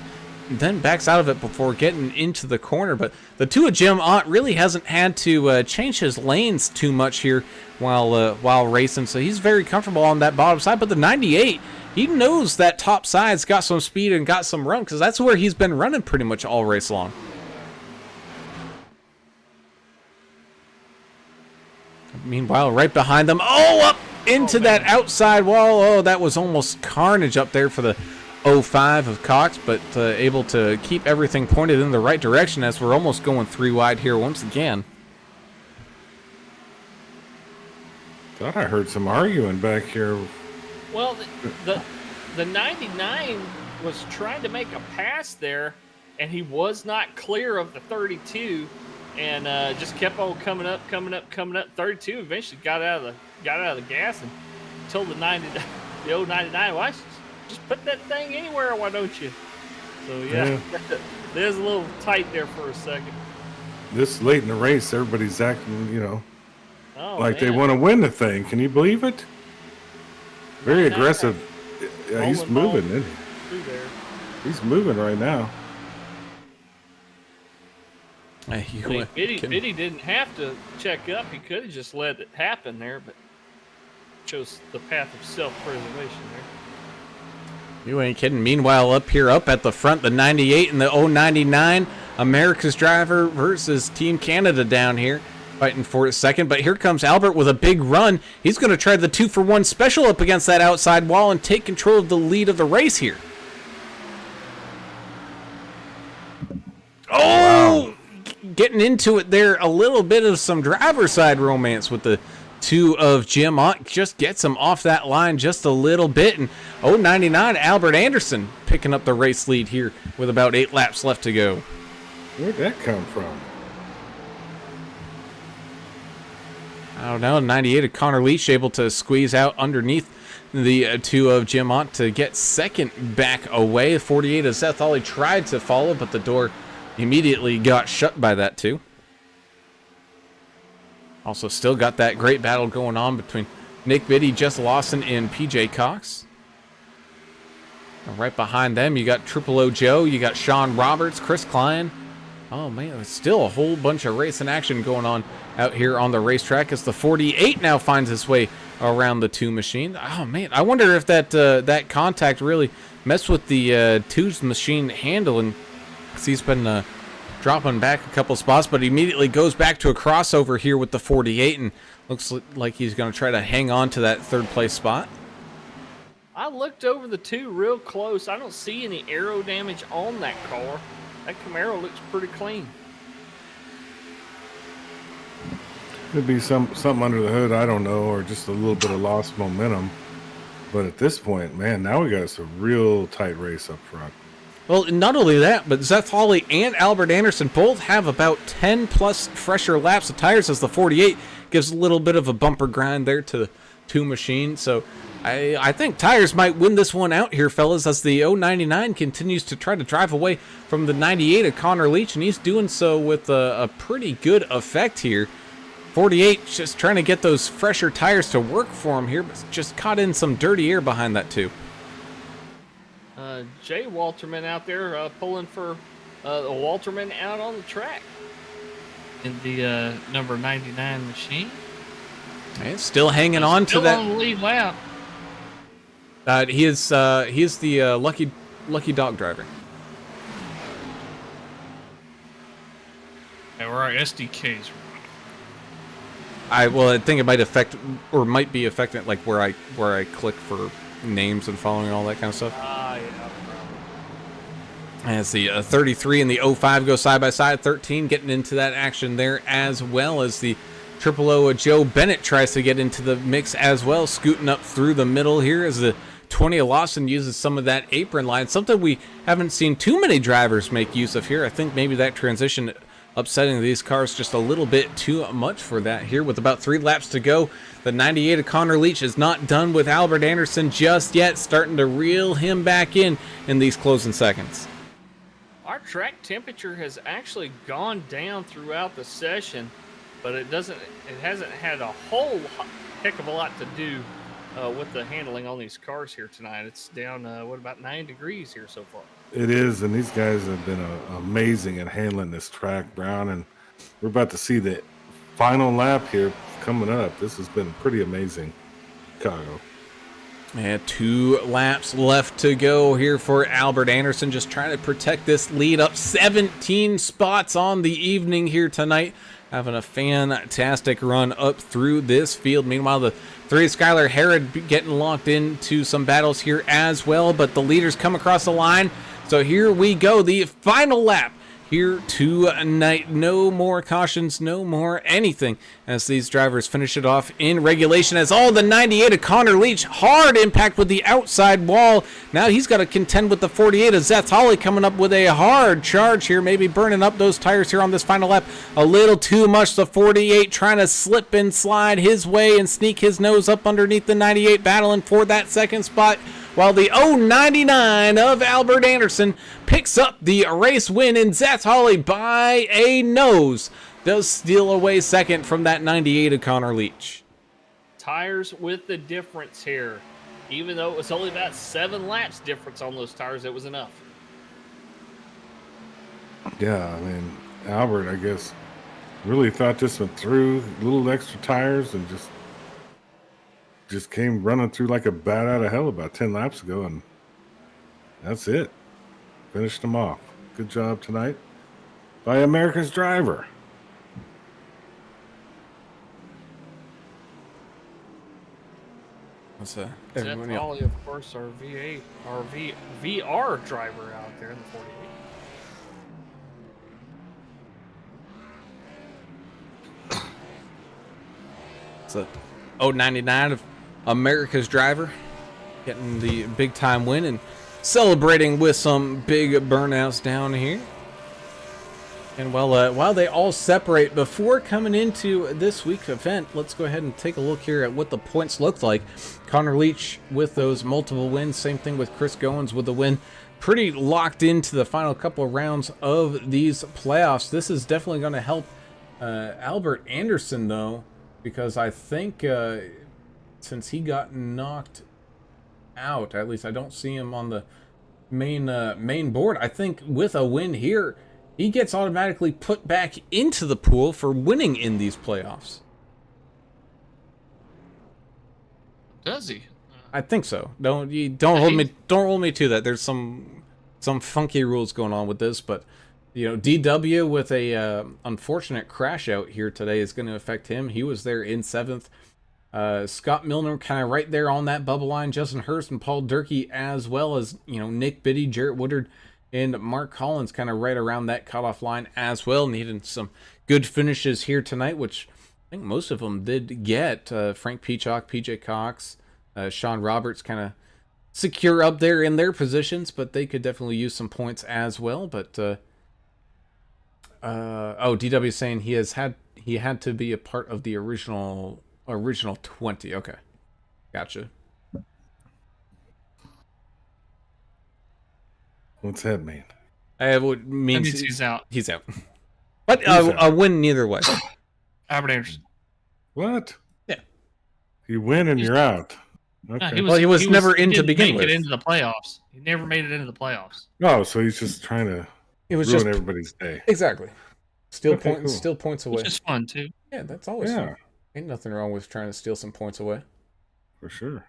Speaker 1: then backs out of it before getting into the corner. But the 2 of Jim Ott really hasn't had to change his lanes too much here while racing, so he's very comfortable on that bottom side. But the 98, he knows that top side's got some speed and got some run, because that's where he's been running pretty much all race long. Meanwhile, right behind them, up into that outside wall. Oh, that was almost carnage up there for the 05 of Cox, but able to keep everything pointed in the right direction as we're almost going 3 wide here once again.
Speaker 4: Thought I heard some arguing back here.
Speaker 3: Well, the 99 was trying to make a pass there, and he was not clear of the 32, and just kept on coming up. 32 eventually got out of the gas and told the 099, "Why just put that thing anywhere? Why don't you?" So yeah. There's a little tight there for a second.
Speaker 4: This late in the race, everybody's acting, like they
Speaker 3: man.
Speaker 4: want to win the thing. Can you believe it? Very aggressive. Yeah, he's moving.
Speaker 3: Through there.
Speaker 4: He's moving right now.
Speaker 3: Biddy didn't have to check up. He could have just let it happen there, but chose the path of self-preservation there.
Speaker 1: You ain't kidding. Meanwhile, up at the front, the 98 and the 099, America's driver versus Team Canada down here, fighting for a second. But here comes Albert with a big run. He's going to try the 2-for-1 special up against that outside wall and take control of the lead of the race here. Oh! Wow. Getting into it there, a little bit of some driver side romance with the 2 of Jim Ott. Just gets him off that line just a little bit. And 099, Albert Anderson picking up the race lead here with about 8 laps left to go.
Speaker 4: Where'd that come from?
Speaker 1: I don't know. 98 of Connor Leach able to squeeze out underneath the 2 of Jim Ott to get second back away. 48 of Seth Hawley tried to follow, but the door immediately got shut by that 2. Also still got that great battle going on between Nick Biddy, Jess Lawson, and PJ Cox. And right behind them, you got Triple O Joe, you got Sean Roberts, Chris Klein. Oh man, there's still a whole bunch of racing action going on out here on the racetrack as the 48 now finds its way around the 2 machine. Oh man, I wonder if that contact really messed with the 2's machine handle, and he's been dropping back a couple spots, but immediately goes back to a crossover here with the 48 and looks like he's going to try to hang on to that 3rd place spot.
Speaker 3: I looked over the 2 real close. I don't see any aero damage on that car. That Camaro looks pretty clean.
Speaker 4: Could be something under the hood, I don't know, or just a little bit of lost momentum. But at this point, man, now we got us a real tight race up front.
Speaker 1: Well, not only that, but Seth Hawley and Albert Anderson both have about 10 plus fresher laps of tires, as the 48 gives a little bit of a bumper grind there to the 2 machine. So I think tires might win this one out here, fellas, as the 099 continues to try to drive away from the 98 of Connor Leach, and he's doing so with a pretty good effect here. 48 just trying to get those fresher tires to work for him here, but just caught in some dirty air behind that 2.
Speaker 3: Jay Walterman out there pulling for Walterman out on the track
Speaker 5: in the number 99 machine.
Speaker 1: And still hanging on to
Speaker 5: still
Speaker 1: that.
Speaker 5: on the lead lap.
Speaker 1: He is the lucky lucky dog driver.
Speaker 5: Yeah, where our SDKs.
Speaker 1: I think it might affect or might be affecting like where I click for names and following all that kind of stuff.
Speaker 3: Yeah.
Speaker 1: As the 33 and the 05 go side by side, 13 getting into that action there, as well as the 000 Joe Bennett tries to get into the mix as well, scooting up through the middle here as the 20 Lawson uses some of that apron line, something we haven't seen too many drivers make use of here. I think maybe that transition upsetting these cars just a little bit too much for that here. With about 3 laps to go, the 98 of Connor Leach is not done with Albert Anderson just yet, starting to reel him back in these closing seconds.
Speaker 3: Our track temperature has actually gone down throughout the session, but it hasn't had a whole heck of a lot to do with the handling on these cars here tonight. It's down about 9 degrees here so far.
Speaker 4: It is, and these guys have been amazing at handling this track, Brown. And we're about to see the final lap here coming up. This has been pretty amazing, Chicago.
Speaker 1: And 2 laps left to go here for Albert Anderson, just trying to protect this lead up 17 spots on the evening here tonight. Having a fantastic run up through this field. Meanwhile, the 3 Skylar Herod getting locked into some battles here as well, but the leaders come across the line. So here we go, the final lap here tonight. No more cautions, no more anything as these drivers finish it off in regulation, as all the 98 of Connor Leach, hard impact with the outside wall. Now he's got to contend with the 48 of Zeth Holly coming up with a hard charge here, maybe burning up those tires here on this final lap a little too much. The 48 trying to slip and slide his way and sneak his nose up underneath the 98, battling for that second spot, while the 099 of Albert Anderson picks up the race win, and Zeth Holly by a nose does steal away second from that 98 of Connor Leach.
Speaker 3: Tires with the difference here. Even though it was only about 7 laps difference on those tires, it was enough.
Speaker 4: Yeah, I mean, Albert, I guess, really thought this went through, little extra tires, and just came running through like a bat out of hell about 10 laps ago, and that's it. Finished them off. Good job tonight by America's driver.
Speaker 1: What's
Speaker 3: Zeth
Speaker 1: everybody else?
Speaker 3: Holly, of course, our VR driver out there in the 48.
Speaker 1: So 099 of America's driver getting the big time win and celebrating with some big burnouts down here. And while they all separate before coming into this week's event, let's go ahead and take a look here at what the points looked like. Connor Leach with those multiple wins, same thing with Chris Goins with the win. Pretty locked into the final couple of rounds of these playoffs. This is definitely going to help Albert Anderson, though, because I think since he got knocked out, at least I don't see him on the main board, I think with a win here, he gets automatically put back into the pool for winning in these playoffs.
Speaker 5: Does he?
Speaker 1: I think so. Don't hold me to that. There's some funky rules going on with this, but you know, DW with a unfortunate crash out here today is going to affect him. He was there in 7th. Scott Milner kind of right there on that bubble line. Justin Hurst and Paul Durkee, as well as, you know, Nick Biddy, Jarrett Woodard, and Mark Collins kind of right around that cutoff line as well. Needing some good finishes here tonight, which I think most of them did get. Frank Peacock, PJ Cox, Sean Roberts kind of secure up there in their positions, but they could definitely use some points as well. But DW saying he had to be a part of the original 20. Okay, gotcha.
Speaker 4: What's that mean?
Speaker 1: It means
Speaker 5: he's out.
Speaker 1: He's out. But a win either way.
Speaker 5: Albert Anderson.
Speaker 4: What?
Speaker 1: Yeah.
Speaker 4: You win and you're out. Okay.
Speaker 5: No,
Speaker 1: he was never in to begin
Speaker 5: make
Speaker 1: with.
Speaker 5: It into the playoffs. He never made it into the playoffs.
Speaker 4: Oh, so he's just trying to ruin everybody's day.
Speaker 1: Exactly. Still
Speaker 4: Okay,
Speaker 1: points.
Speaker 4: cool.
Speaker 1: Still points away.
Speaker 5: Which is fun too.
Speaker 1: Yeah, that's always
Speaker 4: Yeah,
Speaker 1: fun. Ain't nothing wrong with trying to steal some points away.
Speaker 4: for sure.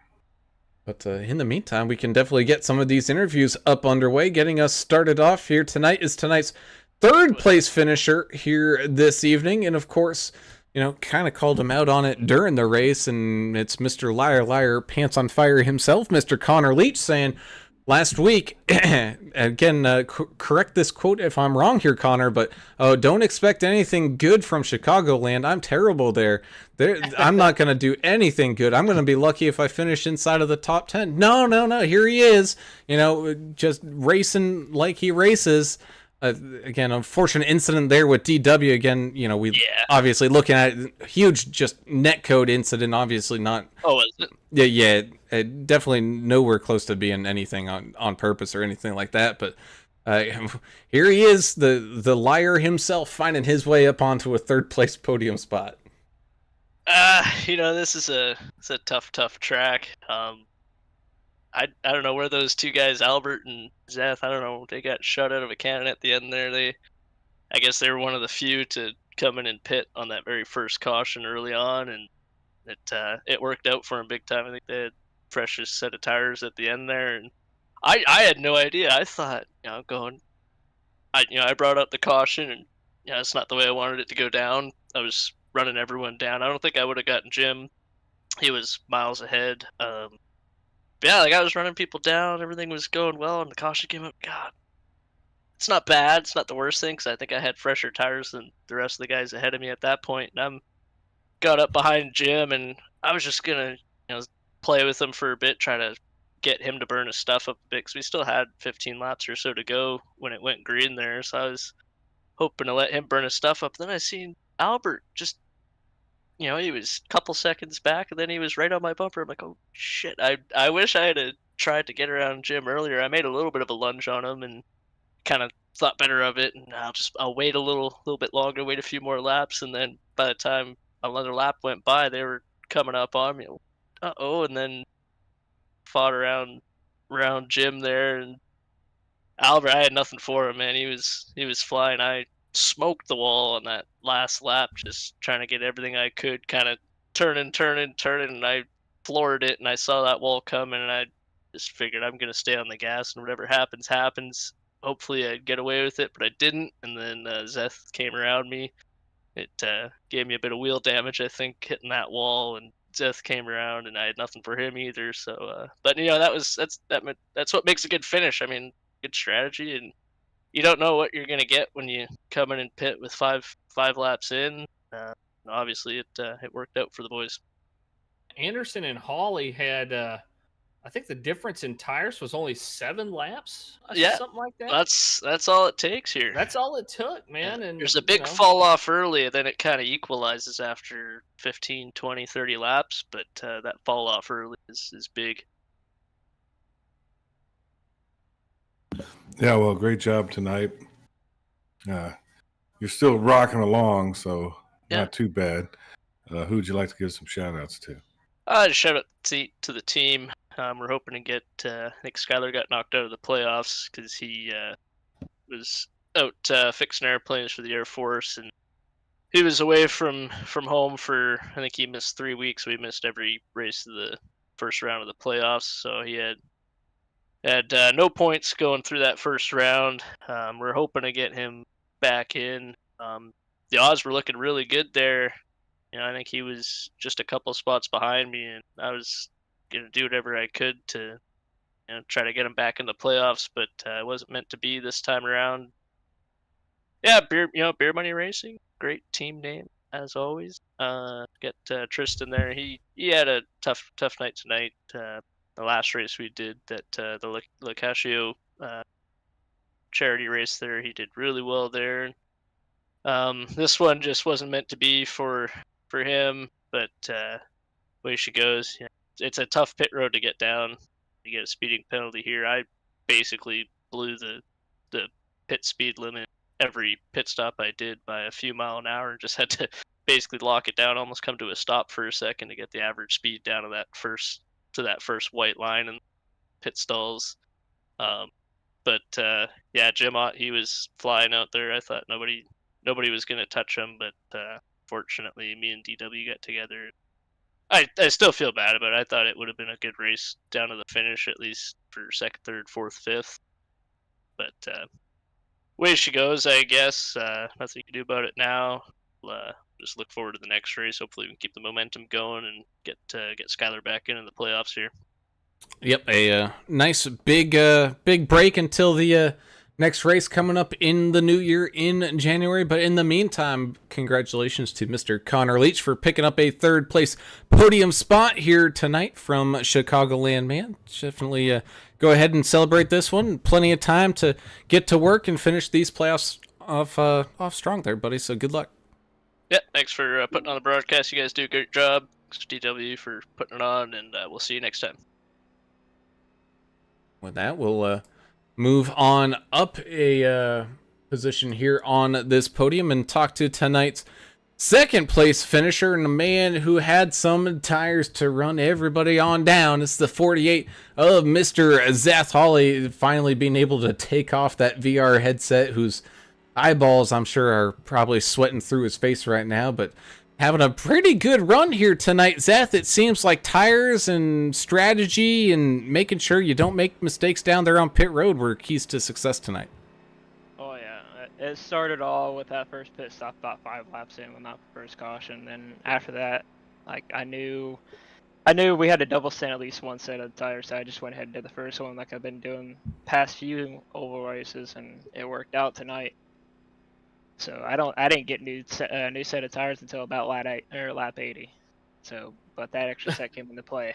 Speaker 1: But in the meantime, we can definitely get some of these interviews up underway. Getting us started off here tonight is tonight's third place finisher here this evening. And of course, kind of called him out on it during the race. And it's Mr. Liar Liar Pants on Fire himself, Mr. Connor Leach, saying last week, again, correct this quote if I'm wrong here, Connor, but don't expect anything good from Chicagoland. I'm terrible there. I'm not going to do anything good. I'm going to be lucky if I finish inside of the top 10. No. Here he is, just racing like he races. Again, unfortunate incident there with DW. Again, obviously looking at it, huge just netcode incident. Obviously not.
Speaker 6: Oh, is it?
Speaker 1: Yeah. Definitely nowhere close to being anything on purpose or anything like that. But here he is, the liar himself, finding his way up onto a third place podium spot.
Speaker 6: This is a tough track. I don't know where those two guys, Albert and Zeth, I don't know, they got shot out of a cannon at the end there. I guess they were one of the few to come in and pit on that very first caution early on, and it worked out for them big time. I think they had freshest set of tires at the end there, and I had no idea. I thought, I brought up the caution, and it's not the way I wanted it to go down. I was running everyone down. I don't think I would have gotten Jim. He was miles ahead. I was running people down. Everything was going well, and the caution came up. God, it's not bad. It's not the worst thing, because I think I had fresher tires than the rest of the guys ahead of me at that point. And I'm got up behind Jim, and I was just gonna, play with him for a bit, try to get him to burn his stuff up a bit, because we still had 15 laps or so to go when it went green there. So I was hoping to let him burn his stuff up. Then I seen Albert just, he was a couple seconds back, and then he was right on my bumper. I'm like, oh shit! I wish I had tried to get around Jim earlier. I made a little bit of a lunge on him and kind of thought better of it, and I'll wait a little bit longer, wait a few more laps, and then by the time another lap went by, they were coming up on me. And then fought around Jim there, and Albert, I had nothing for him, man. He was flying. I smoked the wall on that last lap, just trying to get everything I could, kind of turning, and I floored it, and I saw that wall coming, and I just figured I'm going to stay on the gas, and whatever happens. Hopefully I'd get away with it, but I didn't, and then Zeth came around me. It gave me a bit of wheel damage, I think, hitting that wall, and Zeth came around, and I had nothing for him either. So, but that's what makes a good finish. I mean, good strategy, and you don't know what you're gonna get when you come in and pit with five laps in. Obviously, it worked out for the boys.
Speaker 3: Anderson and Hawley had, I think the difference in tires was only 7 laps.
Speaker 6: Yeah,
Speaker 3: something like that.
Speaker 6: That's all it takes here.
Speaker 3: That's all it took, man.
Speaker 6: Yeah.
Speaker 3: And
Speaker 6: there's a big fall off early, and then it kind of equalizes after 15, 20, 30 laps. But that fall off early is big.
Speaker 4: Yeah, well, great job tonight. You're still rocking along, so not too bad. Who'd you like to give some shout outs to?
Speaker 6: Just shout out to the team. We're hoping to get, I think Skyler got knocked out of the playoffs because he was out fixing airplanes for the Air Force, and he was away from home for, I think he missed 3 weeks. We missed every race of the first round of the playoffs, so he had no points going through that first round. We're hoping to get him back in. The odds were looking really good there. I think he was just a couple spots behind me, and I was going to do whatever I could to try to get him back in the playoffs, but it wasn't meant to be this time around. Yeah, Beer Money Racing, great team name as always. Get Tristan there. He had a tough night tonight. The last race we did, that the Locascio charity race there, he did really well there. This one just wasn't meant to be for him, but way she goes. It's a tough pit road to get down. You get a speeding penalty here. I basically blew the pit speed limit every pit stop I did by a few mile an hour, and just had to basically lock it down, almost come to a stop for a second to get the average speed down to that first white line and pit stalls. But Jim Ott, he was flying out there. I thought nobody was going to touch him, but fortunately me and DW got together, I still feel bad about it. I thought it would have been a good race down to the finish, at least for second, third, fourth, fifth. But way she goes, I guess. Nothing you can do about it now. Just look forward to the next race. Hopefully, we can keep the momentum going and get Skylar back in the playoffs here.
Speaker 1: Yep, a nice big break until the next race coming up in the new year in January. But in the meantime, congratulations to Mr. Connor Leach for picking up a third place podium spot here tonight from Chicagoland, man. Definitely go ahead and celebrate this one. Plenty of time to get to work and finish these playoffs off strong there, buddy. So good luck.
Speaker 6: Yeah, thanks for putting on the broadcast. You guys do a great job. Thanks to DW for putting it on, and we'll see you next time.
Speaker 1: With that, we'll move on up a position here on this podium and talk to tonight's second place finisher and a man who had some tires to run everybody on down. It's the 48 of Mr. Zath Hawley, finally being able to take off that VR headset, whose eyeballs I'm sure are probably sweating through his face right now, but having a pretty good run here tonight. Zath, it seems like tires and strategy and making sure you don't make mistakes down there on pit road were keys to success tonight.
Speaker 7: Oh yeah, it started all with that first pit stop about 5 laps in with that first caution. Then after that, like I knew we had to double stand at least one set of tires, so I just went ahead and did the first one like I've been doing past few oval races, and it worked out tonight. So I didn't get new set of tires until about lap 80. So, but that extra set came into play.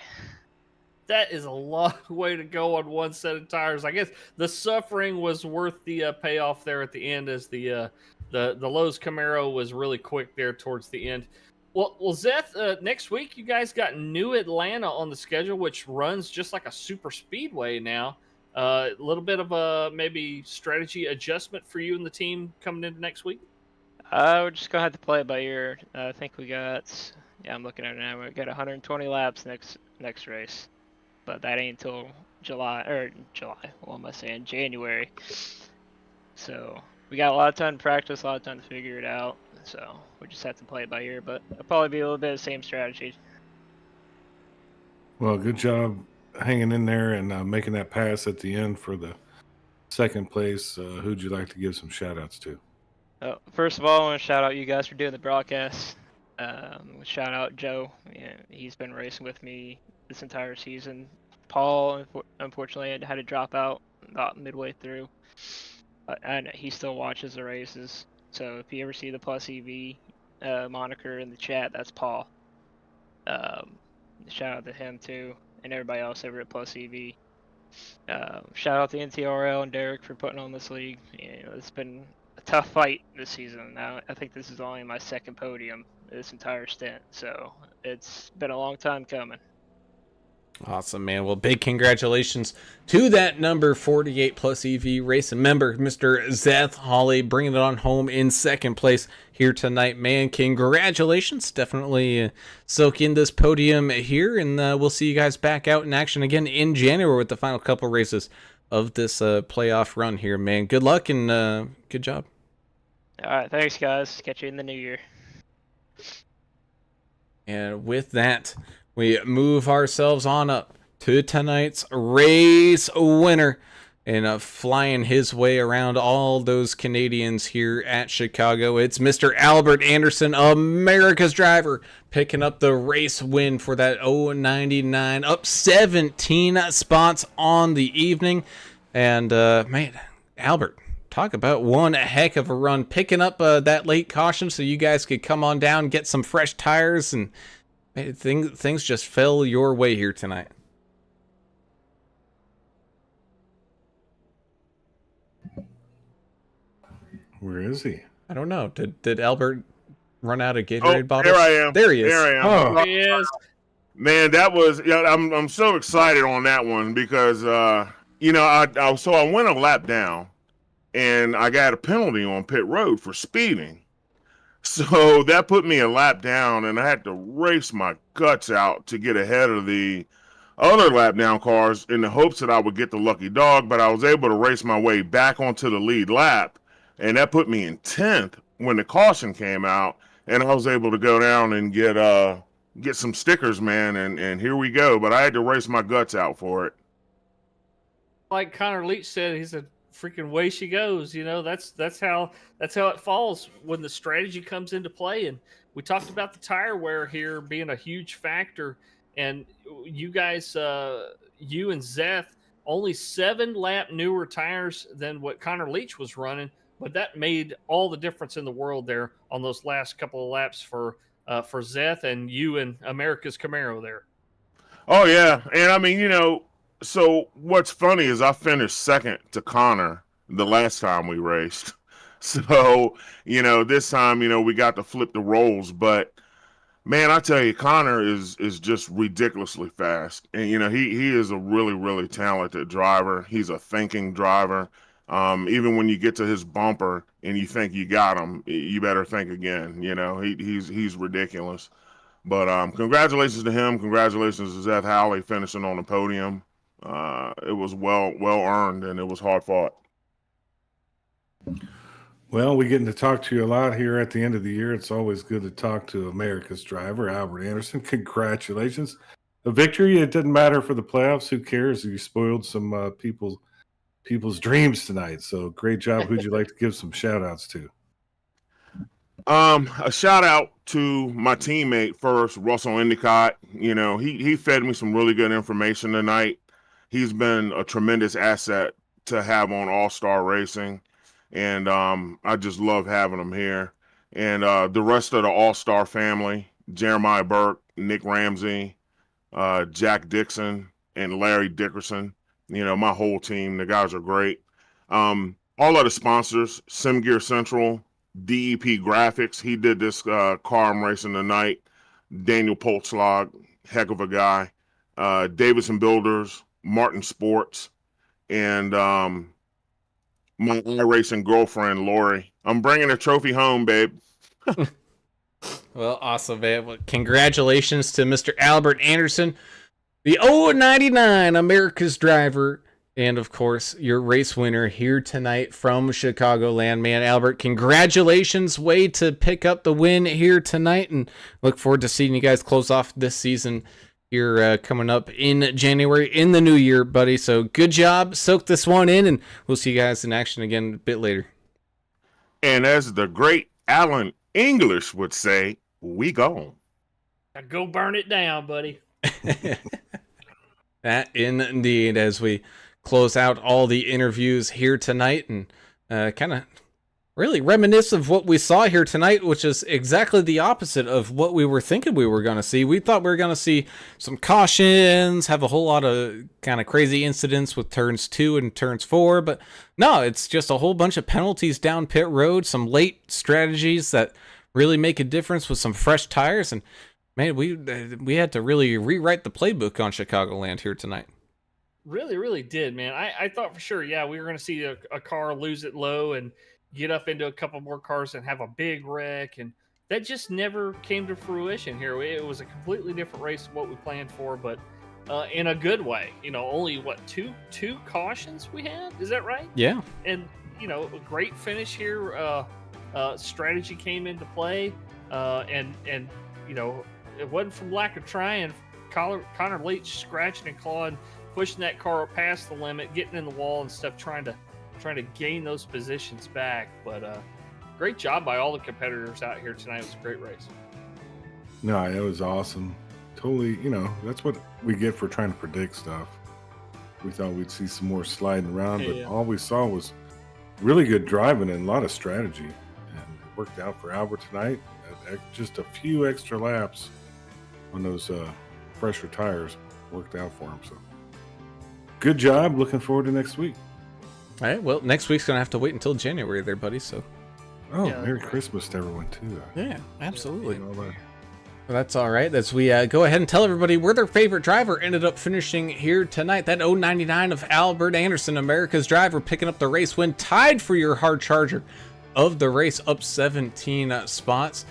Speaker 3: That is a long way to go on one set of tires. I guess the suffering was worth the payoff there at the end, as the Lowe's Camaro was really quick there towards the end. Well, Zeth, next week you guys got New Atlanta on the schedule, which runs just like a super speedway now. A little bit of a maybe strategy adjustment for you and the team coming into next week?
Speaker 7: We're just going to have to play it by ear. I think we got, I'm looking at it now, we got 120 laps next race. But that ain't until January. So we got a lot of time to practice, a lot of time to figure it out. So we just have to play it by ear, but it'll probably be a little bit of the same strategy.
Speaker 4: Well, good job hanging in there and making that pass at the end for the second place. Who'd you like to give some shout outs to?
Speaker 7: First of all, I want to shout out you guys for doing the broadcast. Shout out Joe. Yeah, he's been racing with me this entire season. Paul, unfortunately, had to drop out about midway through. And he still watches the races. So if you ever see the Plus EV moniker in the chat, that's Paul. Shout out to him too, and everybody else over at Plus EV. Shout out to NTrl and Derek for putting on this league. It's been a tough fight this season. Now I think this is only my second podium this entire stint, so it's been a long time coming.
Speaker 1: Awesome, man. Well, big congratulations to that number 48 Plus EV racing member, Mr. Zath Hawley, bringing it on home in second place here tonight, man. Congratulations. Definitely soak in this podium here, and we'll see you guys back out in action again in January with the final couple races of this playoff run here, man. Good luck and good job.
Speaker 7: All right, thanks, guys. Catch you in the new year.
Speaker 1: And with that, we move ourselves on up to tonight's race winner and flying his way around all those Canadians here at Chicago. It's Mr. Albert Anderson, America's driver, picking up the race win for that 099, up 17 spots on the evening. And, man, Albert, talk about one heck of a run, picking up that late caution so you guys could come on down, get some fresh tires, and things just fell your way here tonight.
Speaker 4: Where is he?
Speaker 1: I don't know. Did Albert run out of Gatorade bottles?
Speaker 8: There I am.
Speaker 1: There he is.
Speaker 8: There I am.
Speaker 1: Oh.
Speaker 3: He is.
Speaker 8: Man, that was I'm so excited on that one because I went a lap down and I got a penalty on pit road for speeding. So that put me a lap down, and I had to race my guts out to get ahead of the other lap down cars in the hopes that I would get the lucky dog, but I was able to race my way back onto the lead lap, and that put me in 10th when the caution came out, and I was able to go down and get get some stickers, man, and here we go. But I had to race my guts out for it.
Speaker 3: Like Connor Leach said, he said, "Freaking way she goes." You know, that's how it falls when the strategy comes into play. And we talked about the tire wear here being a huge factor. And you guys, you and Zeth, only 7 lap newer tires than what Connor Leach was running, but that made all the difference in the world there on those last couple of laps for Zeth and you and America's Camaro there.
Speaker 8: Oh yeah, and I mean, so what's funny is I finished second to Connor the last time we raced. So, this time, we got to flip the roles, but man, I tell you, Connor is just ridiculously fast. And he is a really, really talented driver. He's a thinking driver. Even when you get to his bumper and you think you got him, you better think again. He's ridiculous. But congratulations to him. Congratulations to Zeth Howley finishing on the podium. It was well earned, and it was hard fought.
Speaker 4: Well, we're getting to talk to you a lot here at the end of the year. It's always good to talk to America's driver, Albert Anderson. Congratulations. A victory, it didn't matter for the playoffs. Who cares? You spoiled some people's dreams tonight. So great job. Who'd you like to give some shout outs to?
Speaker 8: A shout out to my teammate first, Russell Endicott. He fed me some really good information tonight. He's been a tremendous asset to have on All-Star Racing. And I just love having him here. And the rest of the All-Star family, Jeremiah Burke, Nick Ramsey, Jack Dixon, and Larry Dickerson, my whole team, the guys are great. All of the sponsors, Sim Gear Central, DEP Graphics, he did this car I'm racing tonight. Daniel Poltzlog, heck of a guy. Davidson Builders, Martin Sports, and my iRacing girlfriend, Lori. I'm bringing a trophy home, babe.
Speaker 1: Well, awesome, man. Well, congratulations to Mr. Albert Anderson, the 099 America's driver, and of course, your race winner here tonight from Chicagoland. Man, Albert, congratulations. Way to pick up the win here tonight, and look forward to seeing you guys close off this season here coming up in January in the new year, buddy. So good job. Soak this one in, and we'll see you guys in action again a bit later.
Speaker 8: And as the great Alan English would say, we gone.
Speaker 3: Go burn it down, buddy.
Speaker 1: That indeed, as we close out all the interviews here tonight and kind of really reminisce of what we saw here tonight, which is exactly the opposite of what we were thinking we were going to see. We thought we were going to see some cautions, have a whole lot of kind of crazy incidents with turns 2 and turns 4, but no, it's just a whole bunch of penalties down pit road, some late strategies that really make a difference with some fresh tires, and man, we had to really rewrite the playbook on Chicagoland here tonight.
Speaker 3: Really, really did, man. I thought for sure, yeah, we were going to see a car lose it low and get up into a couple more cars and have a big wreck, and that just never came to fruition here. It was a completely different race than what we planned for, but in a good way. Only two cautions we had, is that right?
Speaker 1: Yeah.
Speaker 3: And a great finish here. Strategy came into play, and it wasn't from lack of trying. Connor Leach scratching and clawing, pushing that car past the limit, getting in the wall and stuff, trying to gain those positions back. But great job by all the competitors out here tonight. It was a great race.
Speaker 4: No, it was awesome. Totally, that's what we get for trying to predict stuff. We thought we'd see some more sliding around, but all we saw was really good driving and a lot of strategy. And it worked out for Albert tonight. Just a few extra laps on those fresher tires worked out for him. So good job. Looking forward to next week.
Speaker 1: All right, well, next week's going to have to wait until January there, buddy, so.
Speaker 4: Oh, yeah, Merry Christmas to everyone, too.
Speaker 1: Yeah, absolutely. Well, that's all right. As we go ahead and tell everybody where their favorite driver ended up finishing here tonight. That 099 of Albert Anderson, America's driver, picking up the race win, tied for your hard charger of the race, up 17 spots.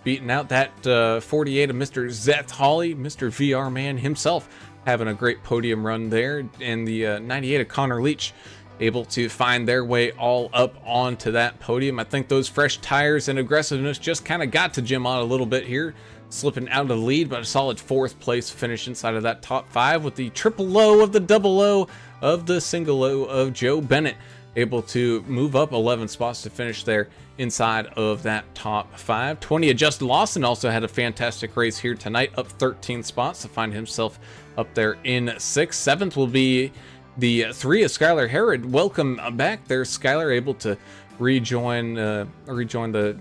Speaker 1: Beating out that 48 of Mr. Zeth Hawley, Mr. VR Man himself, having a great podium run there. And the 98 of Connor Leach, able to find their way all up onto that podium. I think those fresh tires and aggressiveness just kind of got to Jim on a little bit here. slipping out of the lead, but a solid 4th place finish inside of that top 5 with the triple low of the double low of the single low of Joe Bennett, able to move up 11 spots to finish there inside of that top 5. 20 of Justin Lawson also had a fantastic race here tonight, up 13 spots to find himself up there in 6th. 7th will be the 3 of Skylar Herod. Welcome back there, Skylar, able to rejoin the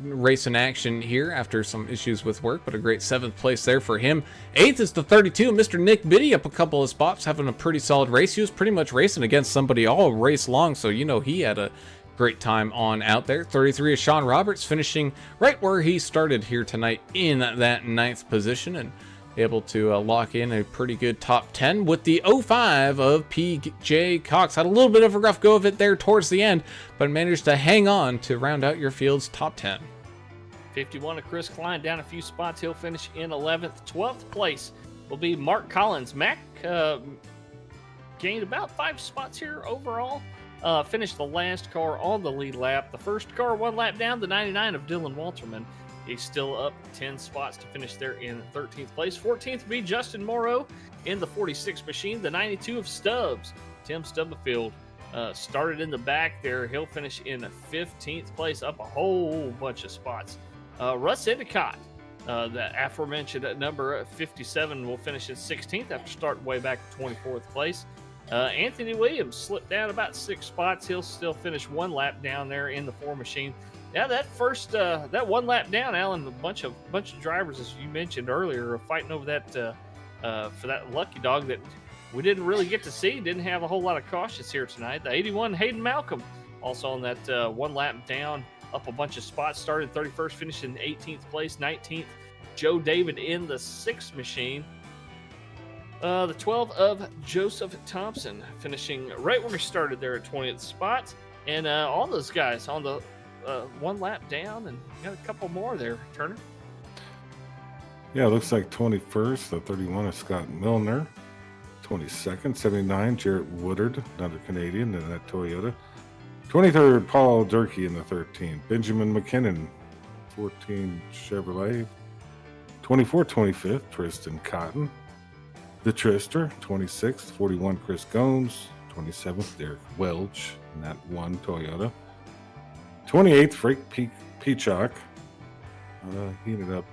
Speaker 1: race in action here after some issues with work, but a great 7th place there for him. 8th is the 32, Mr. Nick Biddy, up a couple of spots, having a pretty solid race. He was pretty much racing against somebody all race long, so you know he had a great time on out there. 33 is Sean Roberts, finishing right where he started here tonight in that 9th position, and able to lock in a pretty good top 10 with the 05 of PJ Cox. Had a little bit of a rough go of it there towards the end, but managed to hang on to round out your field's top 10.
Speaker 3: 51 of Chris Klein, down a few spots. He'll finish in 11th. 12th place will be Mark Collins. Mac gained about 5 spots here overall. Finished the last car on the lead lap. The first car 1 lap down, the 99 of Dylan Walterman. He's still up 10 spots to finish there in 13th place. 14th will be Justin Morrow in the 46 machine, the 92 of Stubbs. Tim Stubblefield started in the back there. He'll finish in 15th place, up a whole bunch of spots. Russ Endicott, the aforementioned number 57, will finish in 16th after starting way back to 24th place. Anthony Williams slipped down about 6 spots. He'll still finish 1 lap down there in the 4 machine. Yeah, that first that 1 lap down, Alan, a bunch of drivers, as you mentioned earlier, are fighting over that for that lucky dog that we didn't really get to see. Didn't have a whole lot of cautions here tonight. The 81 Hayden Malcolm also on that 1 lap down, up a bunch of spots, started 31st, finished in 18th place. 19th, Joe David in the 6 machine. The 12 of Joseph Thompson, finishing right where we started there at 20th spot. And all those guys on the 1 lap down, and got a couple more there, Turner.
Speaker 4: Yeah, it looks like 21st, the 31 of Scott Milner. 22nd, 79, Jarrett Woodard, another Canadian in that Toyota. 23rd, Paul Durkee in the 13. Benjamin McKinnon, 14 Chevrolet. 24th, 25th, Tristan Cotton. The Trister, 26th, 41, Chris Gomes. 27th, Derek Welch in that 1 Toyota. 28th, Frank Peacock. He ended up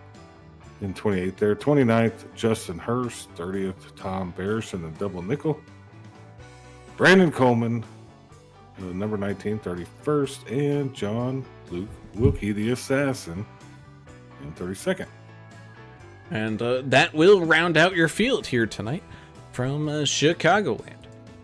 Speaker 4: in 28th there. 29th, Justin Hurst. 30th, Tom Bears in the double nickel. Brandon Coleman, number 19, 31st. And John Luke Wilkie, the assassin, in 32nd.
Speaker 1: And that will round out your field here tonight from Chicagoland.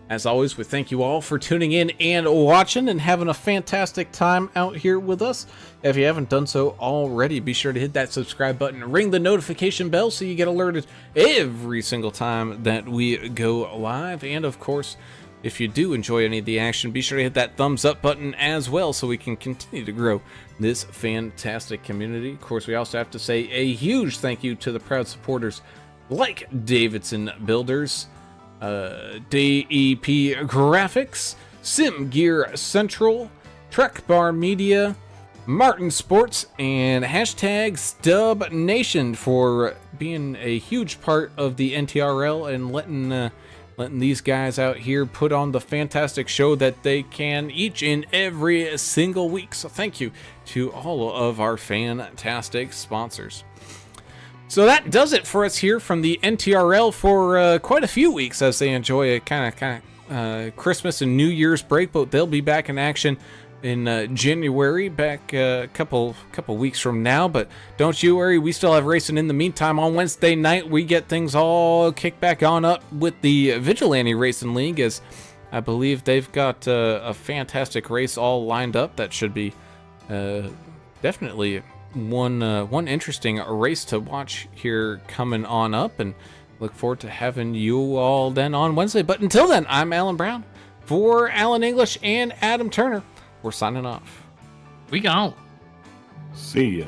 Speaker 1: As always, we thank you all for tuning in and watching and having a fantastic time out here with us. If you haven't done so already, be sure to hit that subscribe button and ring the notification bell so you get alerted every single time that we go live. And of course, if you do enjoy any of the action, be sure to hit that thumbs up button as well so we can continue to grow this fantastic community. Of course, we also have to say a huge thank you to the proud supporters like Davidson Builders, DEP Graphics, Sim Gear Central, Trek Bar Media, Martin Sports, and hashtag Stub Nation for being a huge part of the NTrl and letting these guys out here put on the fantastic show that they can each and every single week. So thank you to all of our fantastic sponsors. So that does it for us here from the NTrl for quite a few weeks as they enjoy a kind of Christmas and New Year's break, but they'll be back in action in January, back a couple weeks from now. But don't you worry, we still have racing in the meantime. On Wednesday night, we get things all kicked back on up with the Vigilante Racing League, as I believe they've got a fantastic race all lined up that should be definitely one interesting race to watch here coming on up, and look forward to having you all then on Wednesday. But until then, I'm Alan Brown for Alan English and Adam Turner. We're signing off.
Speaker 5: We gone.
Speaker 4: See ya.